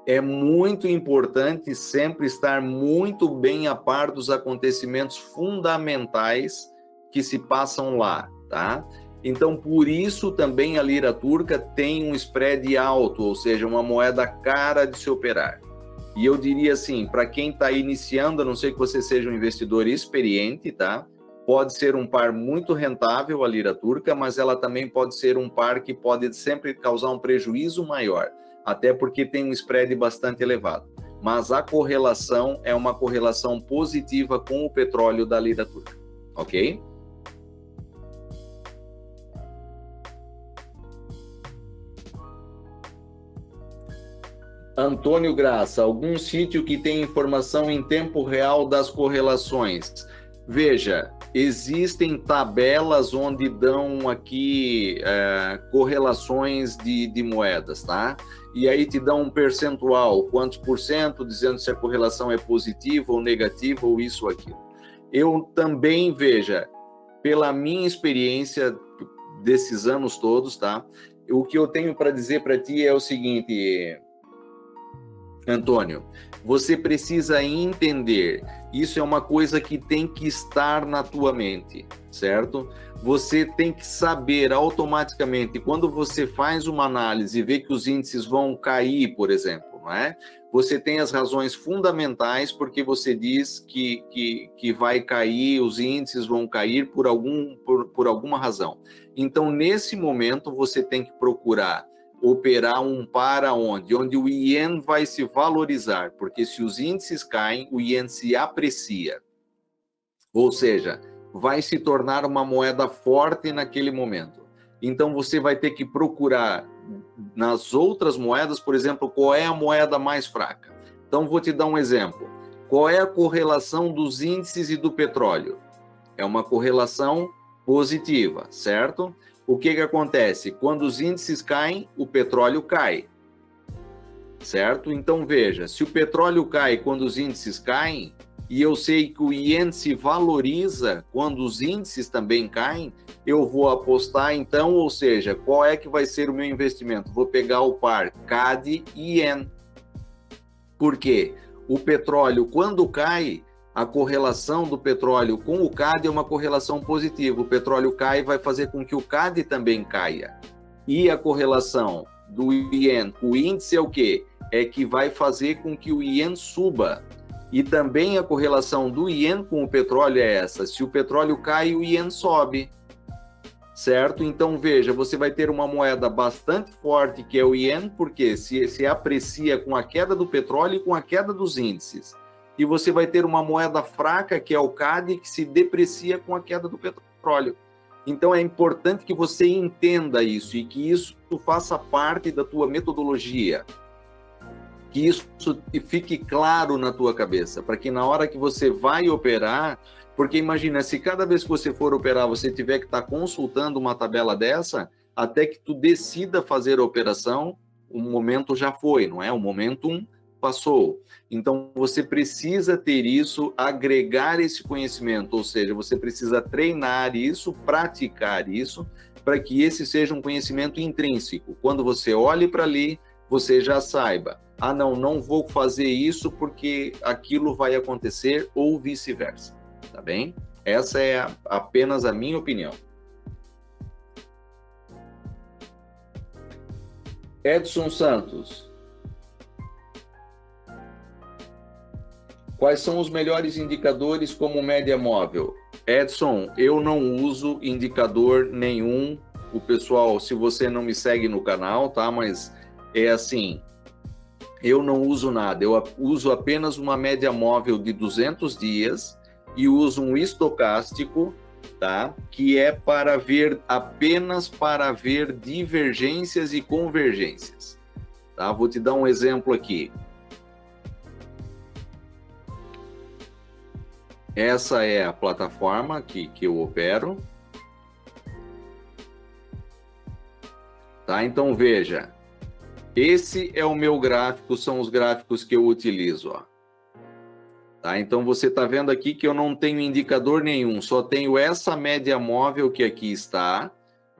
é muito importante sempre estar muito bem a par dos acontecimentos fundamentais que se passam lá, tá? Então, por isso também a lira turca tem um spread alto, ou seja, uma moeda cara de se operar. E eu diria assim, para quem está iniciando, a não ser que você seja um investidor experiente, tá? Pode ser um par muito rentável a lira turca, mas ela também pode ser um par que pode sempre causar um prejuízo maior, até porque tem um spread bastante elevado. Mas a correlação é uma correlação positiva com o petróleo da lira turca, ok? Antônio Graça, algum sítio que tem informação em tempo real das correlações? Veja, existem tabelas onde dão aqui correlações de moedas, tá? E aí te dão um percentual, quantos por cento, dizendo se a correlação é positiva ou negativa ou isso ou aquilo. Eu também, veja, pela minha experiência desses anos todos, tá? O que eu tenho para dizer para ti é o seguinte, Antônio, você precisa entender, isso é uma coisa que tem que estar na tua mente, certo? Você tem que saber automaticamente, quando você faz uma análise e vê que os índices vão cair, por exemplo, não é? você tem as razões fundamentais porque você diz que vai cair, os índices vão cair por alguma razão. Então, nesse momento, você tem que procurar operar um para onde o ien vai se valorizar, porque se os índices caem, o ien se aprecia. Ou seja, vai se tornar uma moeda forte naquele momento. Então, você vai ter que procurar nas outras moedas, por exemplo, qual é a moeda mais fraca. Então, vou te dar um exemplo. Qual é a correlação dos índices e do petróleo? É uma correlação positiva, certo? O que acontece? Quando os índices caem, o petróleo cai, certo? Então, veja, se o petróleo cai quando os índices caem, e eu sei que o ien se valoriza quando os índices também caem, eu vou apostar então, ou seja, qual é que vai ser o meu investimento? Vou pegar o par CAD e ien. Por quê? O petróleo, quando cai, a correlação do petróleo com o CAD é uma correlação positiva. O petróleo cai, vai fazer com que o CAD também caia. E a correlação do ien com o índice é o quê? É que vai fazer com que o ien suba. E também a correlação do ien com o petróleo é essa. Se o petróleo cai, o ien sobe. Certo? Então, veja, você vai ter uma moeda bastante forte, que é o ien, porque se aprecia com a queda do petróleo e com a queda dos índices. E você vai ter uma moeda fraca, que é o CAD, que se deprecia com a queda do petróleo. Então, é importante que você entenda isso e que isso faça parte da tua metodologia. Que isso fique claro na tua cabeça, para que na hora que você vai operar, porque imagina, se cada vez que você for operar, você tiver que estar consultando uma tabela dessa, até que tu decida fazer a operação, o momento já foi, não é? O momentum passou. Então, você precisa ter isso, agregar esse conhecimento, ou seja, você precisa treinar isso, praticar isso, para que esse seja um conhecimento intrínseco. Quando você olhe para ali, você já saiba, ah, não vou fazer isso porque aquilo vai acontecer ou vice-versa, tá bem? Essa é apenas a minha opinião. Edson Santos. Quais são os melhores indicadores como média móvel? Edson, eu não uso indicador nenhum. O pessoal, se você não me segue no canal, tá? Mas é assim, eu não uso nada. Eu uso apenas uma média móvel de 200 dias e uso um estocástico, tá? Que é para ver, apenas para ver divergências e convergências, tá? Vou te dar um exemplo aqui. Essa é a plataforma que eu opero. Tá? Então, veja. Esse é o meu gráfico, são os gráficos que eu utilizo. Ó. Tá? Então, você está vendo aqui que eu não tenho indicador nenhum. Só tenho essa média móvel que aqui está,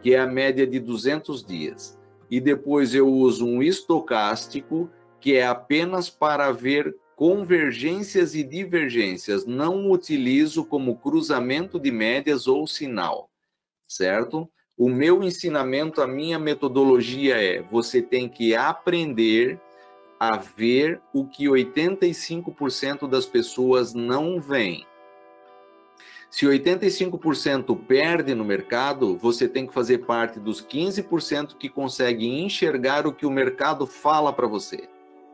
que é a média de 200 dias. E depois eu uso um estocástico, que é apenas para ver convergências e divergências, não utilizo como cruzamento de médias ou sinal, certo? O meu ensinamento, a minha metodologia é, você tem que aprender a ver o que 85% das pessoas não veem. Se 85% perde no mercado, você tem que fazer parte dos 15% que conseguem enxergar o que o mercado fala para você.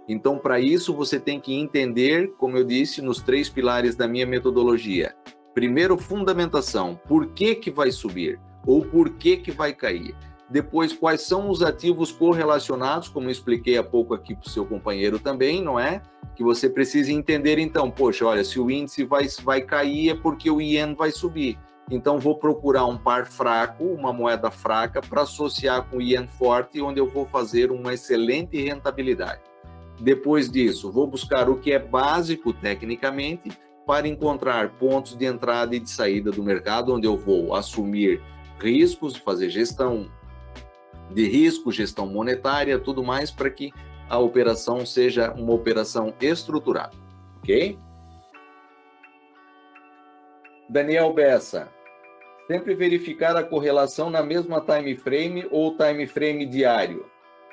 Então, para isso, você tem que entender, como eu disse, nos 3 pilares da minha metodologia. Primeiro, fundamentação. Por que vai subir? Ou por que vai cair? Depois, quais são os ativos correlacionados, como eu expliquei há pouco aqui para o seu companheiro também, não é? Que você precisa entender, então, poxa, olha, se o índice vai cair é porque o ien vai subir. Então, vou procurar um par fraco, uma moeda fraca, para associar com o ien forte, onde eu vou fazer uma excelente rentabilidade. Depois disso, vou buscar o que é básico tecnicamente para encontrar pontos de entrada e de saída do mercado, onde eu vou assumir riscos, fazer gestão de risco, gestão monetária, tudo mais, para que a operação seja uma operação estruturada, ok? Daniel Bessa, sempre verificar a correlação na mesma time frame ou time frame diário?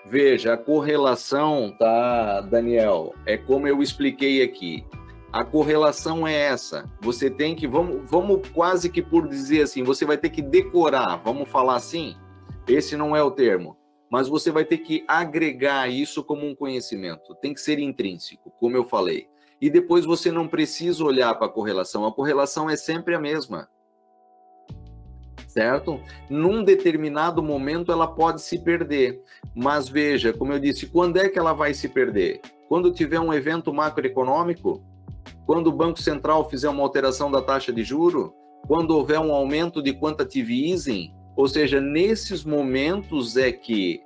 Veja, a correlação, tá, Daniel? É como eu expliquei aqui. A correlação é essa. Você tem que, vamos quase que por dizer assim, você vai ter que decorar, vamos falar assim? Esse não é o termo. Mas você vai ter que agregar isso como um conhecimento. Tem que ser intrínseco, como eu falei. E depois você não precisa olhar para a correlação é sempre a mesma. Certo? Num determinado momento ela pode se perder. Mas veja, como eu disse, quando é que ela vai se perder? Quando tiver um evento macroeconômico? Quando o Banco Central fizer uma alteração da taxa de juro? Quando houver um aumento de quantitative easing? Ou seja, nesses momentos é que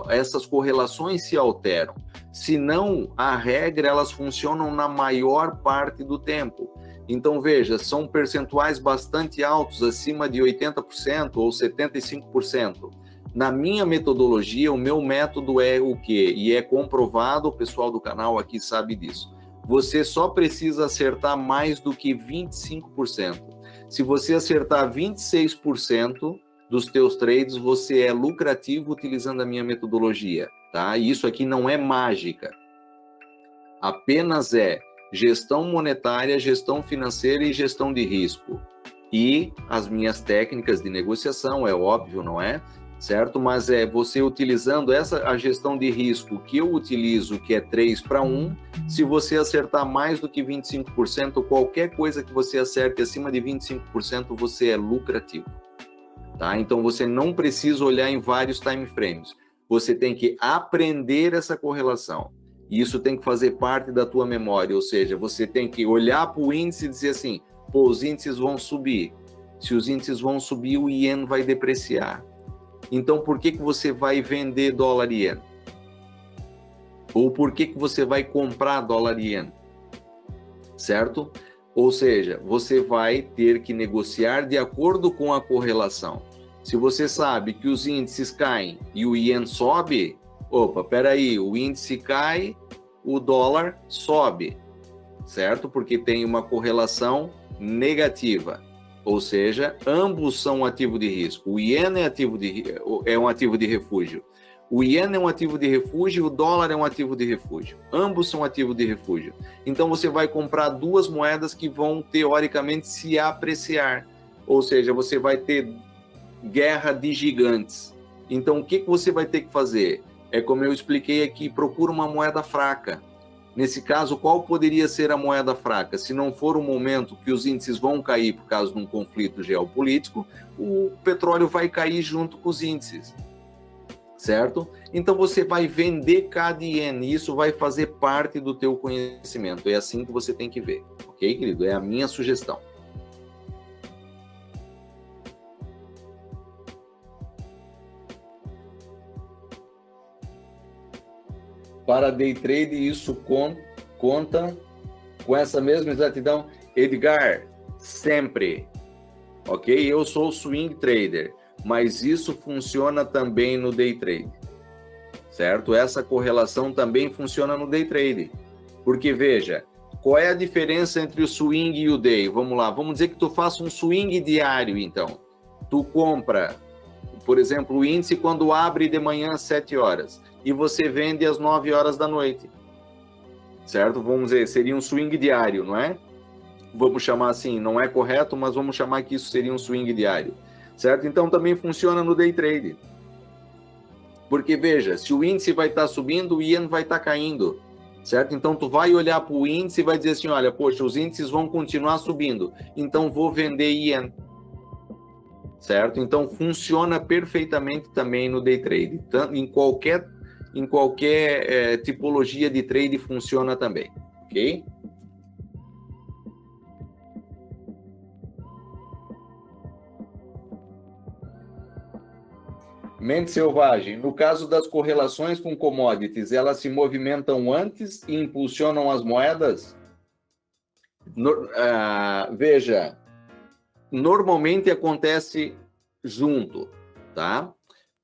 essas correlações se alteram. Se não, a regra, elas funcionam na maior parte do tempo. Então, veja, são percentuais bastante altos, acima de 80% ou 75%. Na minha metodologia, o meu método é o quê? E é comprovado, o pessoal do canal aqui sabe disso. Você só precisa acertar mais do que 25%. Se você acertar 26%, dos teus trades, você é lucrativo utilizando a minha metodologia, tá? E isso aqui não é mágica. Apenas é gestão monetária, gestão financeira e gestão de risco. E as minhas técnicas de negociação, é óbvio, não é? Certo? Mas é você utilizando a gestão de risco que eu utilizo, que é 3-1, se você acertar mais do que 25%, qualquer coisa que você acerte acima de 25%, você é lucrativo. Tá? Então, você não precisa olhar em vários time frames. Você tem que aprender essa correlação. E isso tem que fazer parte da tua memória. Ou seja, você tem que olhar para o índice e dizer assim, pô, os índices vão subir. Se os índices vão subir, o iene vai depreciar. Então, por que você vai vender dólar e iene? Ou por que você vai comprar dólar e iene? Certo? Ou seja, você vai ter que negociar de acordo com a correlação. Se você sabe que os índices caem e o iene sobe, opa, peraí, o índice cai, o dólar sobe, certo? Porque tem uma correlação negativa. Ou seja, ambos são ativo de risco. O iene é um ativo de refúgio. O iene é um ativo de refúgio, o dólar é um ativo de refúgio. Ambos são ativos de refúgio. Então você vai comprar duas moedas que vão, teoricamente, se apreciar. Ou seja, você vai ter guerra de gigantes. Então o que você vai ter que fazer? É como eu expliquei aqui, procura uma moeda fraca. Nesse caso, qual poderia ser a moeda fraca? Se não for o momento que os índices vão cair por causa de um conflito geopolítico, o petróleo vai cair junto com os índices. Certo? Então você vai vender cada iene, isso vai fazer parte do teu conhecimento. É assim que você tem que ver, ok, querido? É a minha sugestão. Para day trade, isso conta com essa mesma exatidão? Edgar, sempre. Ok? Eu sou swing trader, mas isso funciona também no day trade. Certo? Essa correlação também funciona no day trade. Porque, veja, qual é a diferença entre o swing e o day? Vamos lá, vamos dizer que tu faça um swing diário, então. Tu compra, por exemplo, o índice quando abre de manhã às 7 horas e você vende às 9 horas da noite. Certo? Vamos dizer, seria um swing diário, não é? Vamos chamar assim, não é correto, mas vamos chamar que isso seria um swing diário. Certo? Então também funciona no day trade. Porque veja, se o índice vai estar subindo, o iene vai estar caindo. Certo? Então tu vai olhar para o índice e vai dizer assim, olha, poxa, os índices vão continuar subindo, então vou vender iene. Certo? Então funciona perfeitamente também no day trade. Em qualquer tipologia de trade funciona também, ok? Mente selvagem. No caso das correlações com commodities, elas se movimentam antes e impulsionam as moedas? Veja, normalmente acontece junto, tá?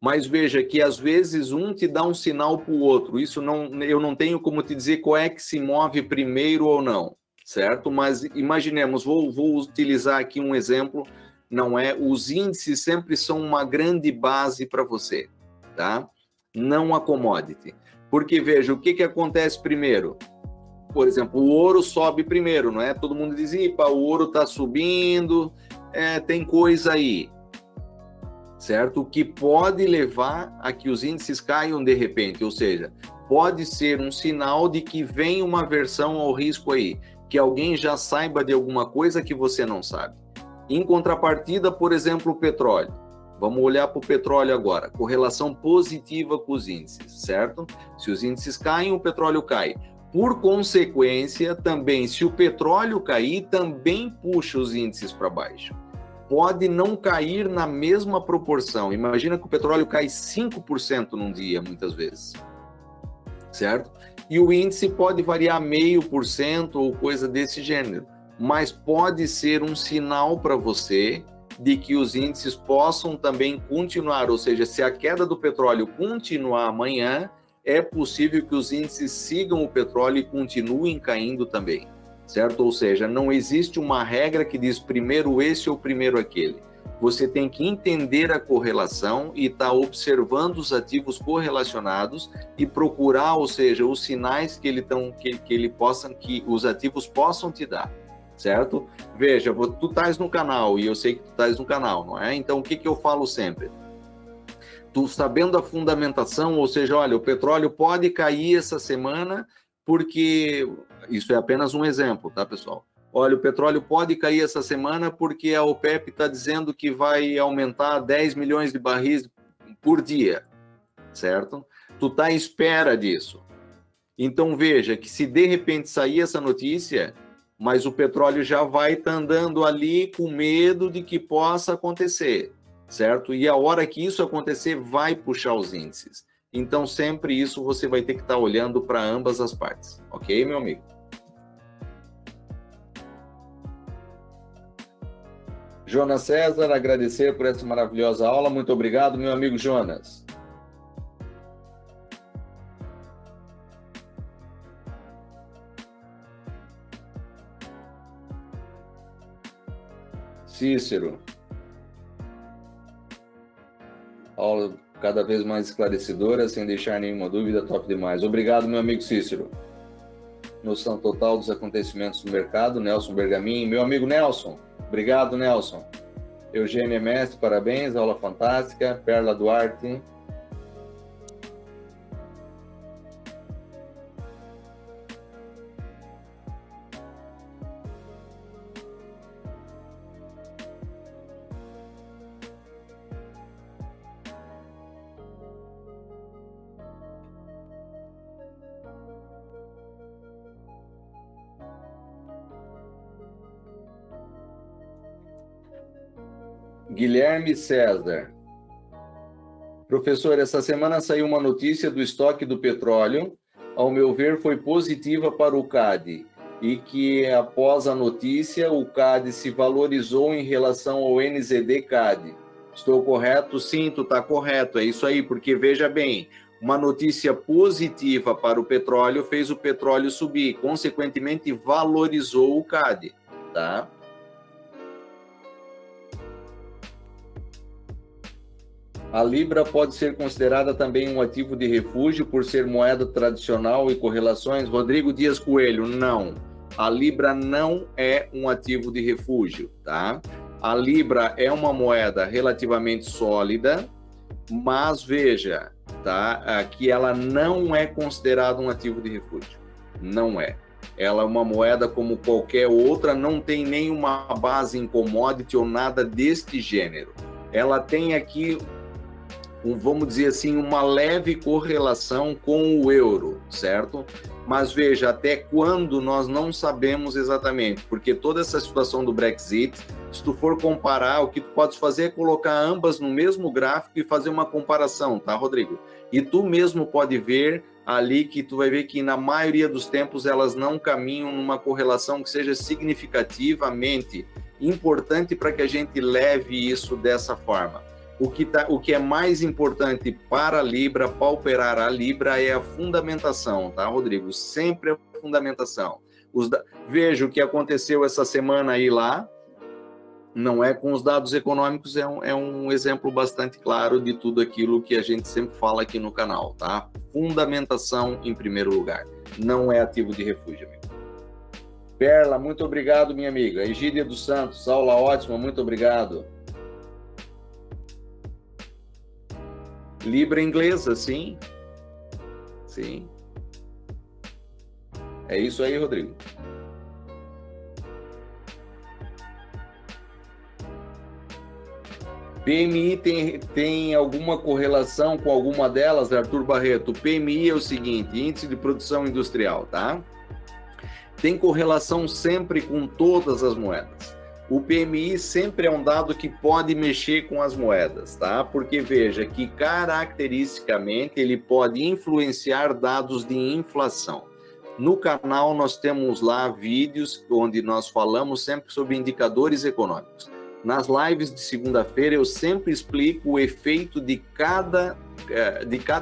Mas veja que às vezes um te dá um sinal para o outro. Isso não, eu não tenho como te dizer qual é que se move primeiro ou não, certo? Mas imaginemos, vou utilizar aqui um exemplo, não é? Os índices sempre são uma grande base para você, tá? não a commodity. Porque, veja, o que acontece primeiro? Por exemplo, o ouro sobe primeiro, não é? Todo mundo diz, "Ipa, o ouro está subindo, tem coisa aí", certo? O que pode levar a que os índices caiam de repente, ou seja, pode ser um sinal de que vem uma aversão ao risco aí, que alguém já saiba de alguma coisa que você não sabe. Em contrapartida, por exemplo, o petróleo. Vamos olhar para o petróleo agora. Correlação positiva com os índices, certo? Se os índices caem, o petróleo cai. Por consequência, também, se o petróleo cair, também puxa os índices para baixo. Pode não cair na mesma proporção. Imagina que o petróleo cai 5% num dia, muitas vezes, certo? E o índice pode variar 0,5% ou coisa desse gênero, mas pode ser um sinal para você de que os índices possam também continuar, ou seja, se a queda do petróleo continuar amanhã, é possível que os índices sigam o petróleo e continuem caindo também, certo? Ou seja, não existe uma regra que diz primeiro esse ou primeiro aquele. Você tem que entender a correlação e estar observando os ativos correlacionados e procurar, ou seja, os sinais que que os ativos possam te dar, certo? Veja, tu estás no canal e eu sei que tu estás no canal, não é? Então, o que eu falo sempre? Tu sabendo a fundamentação, ou seja, olha, o petróleo pode cair essa semana porque... Isso é apenas um exemplo, tá, pessoal? Olha, o petróleo pode cair essa semana porque a OPEP está dizendo que vai aumentar 10 milhões de barris por dia, certo? Tu está à espera disso. Então, veja que se de repente sair essa notícia, mas o petróleo já vai estar andando ali com medo de que possa acontecer, certo? E a hora que isso acontecer, vai puxar os índices. Então, sempre isso você vai ter que estar olhando para ambas as partes, ok, meu amigo? Jonas César, agradecer por essa maravilhosa aula. Muito obrigado, meu amigo Jonas. Cícero. Aula cada vez mais esclarecedora, sem deixar nenhuma dúvida, top demais. Obrigado, meu amigo Cícero. Noção total dos acontecimentos do mercado, Nelson Bergamin. Meu amigo Nelson, obrigado, Nelson. Eugênia Mestre, parabéns, aula fantástica. Perla Duarte. Guilherme César. Professor, essa semana saiu uma notícia do estoque do petróleo. Ao meu ver, foi positiva para o CAD. E que, após a notícia, o CAD se valorizou em relação ao NZD-CAD. Estou correto? Sim, tu está correto. É isso aí, porque veja bem, uma notícia positiva para o petróleo fez o petróleo subir. Consequentemente, valorizou o CAD. Tá? A Libra pode ser considerada também um ativo de refúgio por ser moeda tradicional e correlações? Rodrigo Dias Coelho, não. A Libra não é um ativo de refúgio, tá? A Libra é uma moeda relativamente sólida, mas veja, tá? Que ela não é considerada um ativo de refúgio. Não é. Ela é uma moeda como qualquer outra, não tem nenhuma base em commodity ou nada deste gênero. Ela tem aqui, vamos dizer assim, uma leve correlação com o euro, certo? Mas veja, até quando nós não sabemos exatamente, porque toda essa situação do Brexit, se tu for comparar, o que tu pode fazer é colocar ambas no mesmo gráfico e fazer uma comparação, tá, Rodrigo? E tu mesmo pode ver ali que tu vai ver que na maioria dos tempos elas não caminham numa correlação que seja significativamente importante para que a gente leve isso dessa forma. O que é mais importante para a Libra, para operar a Libra, é a fundamentação, tá, Rodrigo? Sempre a fundamentação. Veja o que aconteceu essa semana aí lá, não é com os dados econômicos, é um exemplo bastante claro de tudo aquilo que a gente sempre fala aqui no canal, tá? Fundamentação em primeiro lugar, não é ativo de refúgio, amigo. Perla, muito obrigado, minha amiga. Egídia dos Santos, aula ótima, muito obrigado. Libra inglesa, sim. Sim. É isso aí, Rodrigo. PMI tem alguma correlação com alguma delas, Arthur Barreto? O PMI é o seguinte, índice de produção industrial, tá? Tem correlação sempre com todas as moedas. O PMI sempre é um dado que pode mexer com as moedas, tá? Porque veja que caracteristicamente ele pode influenciar dados de inflação. No canal nós temos lá vídeos onde nós falamos sempre sobre indicadores econômicos. Nas lives de segunda-feira eu sempre explico o efeito de cada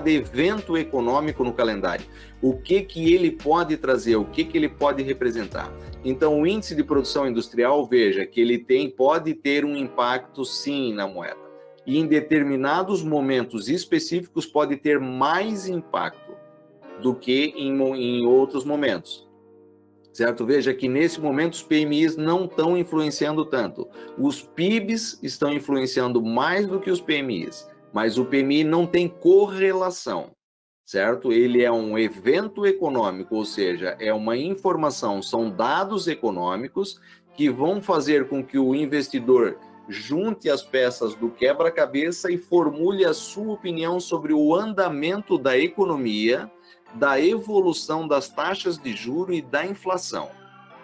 evento econômico no calendário. O que ele pode trazer, o que ele pode representar. Então, o índice de produção industrial, veja que ele pode ter um impacto, sim, na moeda. E em determinados momentos específicos pode ter mais impacto do que em outros momentos. Certo? Veja que nesse momento os PMIs não estão influenciando tanto. Os PIBs estão influenciando mais do que os PMIs, mas o PMI não tem correlação, certo? Ele é um evento econômico, ou seja, é uma informação, são dados econômicos que vão fazer com que o investidor junte as peças do quebra-cabeça e formule a sua opinião sobre o andamento da economia, da evolução das taxas de juros e da inflação,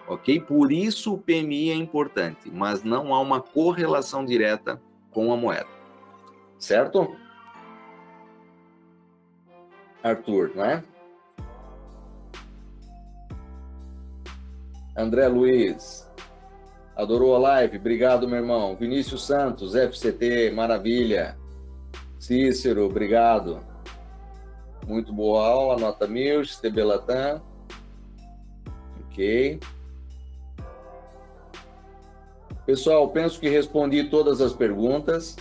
ok? Por isso o PMI é importante, mas não há uma correlação direta com a moeda, certo? Arthur, não é? André Luiz, adorou a live, obrigado, meu irmão. Vinícius Santos, FCT, maravilha. Cícero, obrigado. Muito boa aula, nota 1000, XTB Latam. Ok. Pessoal, penso que respondi todas as perguntas.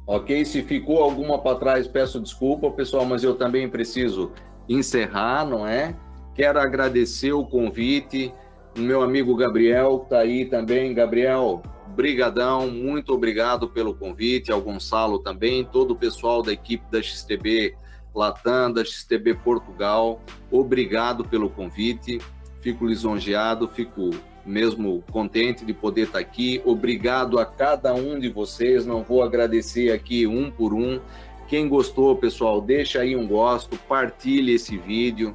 Ok? Se ficou alguma para trás, peço desculpa, pessoal, mas eu também preciso encerrar, não é? Quero agradecer o convite, o meu amigo Gabriel, que está aí também. Gabriel, brigadão, muito obrigado pelo convite, ao Gonçalo também, todo o pessoal da equipe da XTB Latam, da XTB Portugal, obrigado pelo convite, fico lisonjeado, fico mesmo contente de poder estar aqui, obrigado a cada um de vocês, não vou agradecer aqui um por um. Quem gostou, pessoal, deixa aí um gosto, partilhe esse vídeo,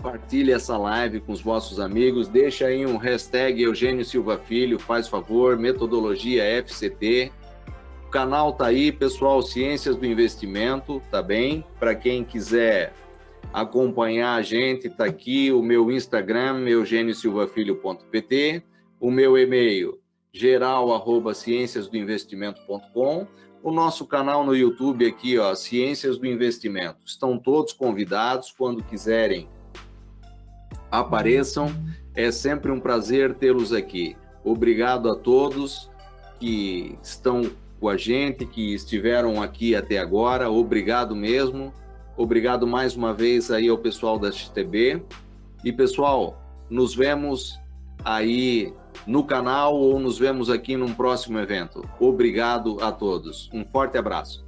partilhe essa live com os vossos amigos, deixa aí um hashtag Eugênio Silva Filho, faz favor, metodologia FCT. O canal tá aí, pessoal, Ciências do Investimento, tá bem? Para quem quiser acompanhar a gente, tá aqui o meu Instagram, eugêniosilvafilho.pt, o meu e-mail, geral@cienciasdoinvestimento.com, o nosso canal no YouTube aqui, ó, Ciências do Investimento. Estão todos convidados, quando quiserem apareçam, é sempre um prazer tê-los aqui. Obrigado a todos que estão com a gente, que estiveram aqui até agora, obrigado mesmo, obrigado mais uma vez aí ao pessoal da XTB, e pessoal, nos vemos aí no canal ou nos vemos aqui num próximo evento. Obrigado a todos, um forte abraço.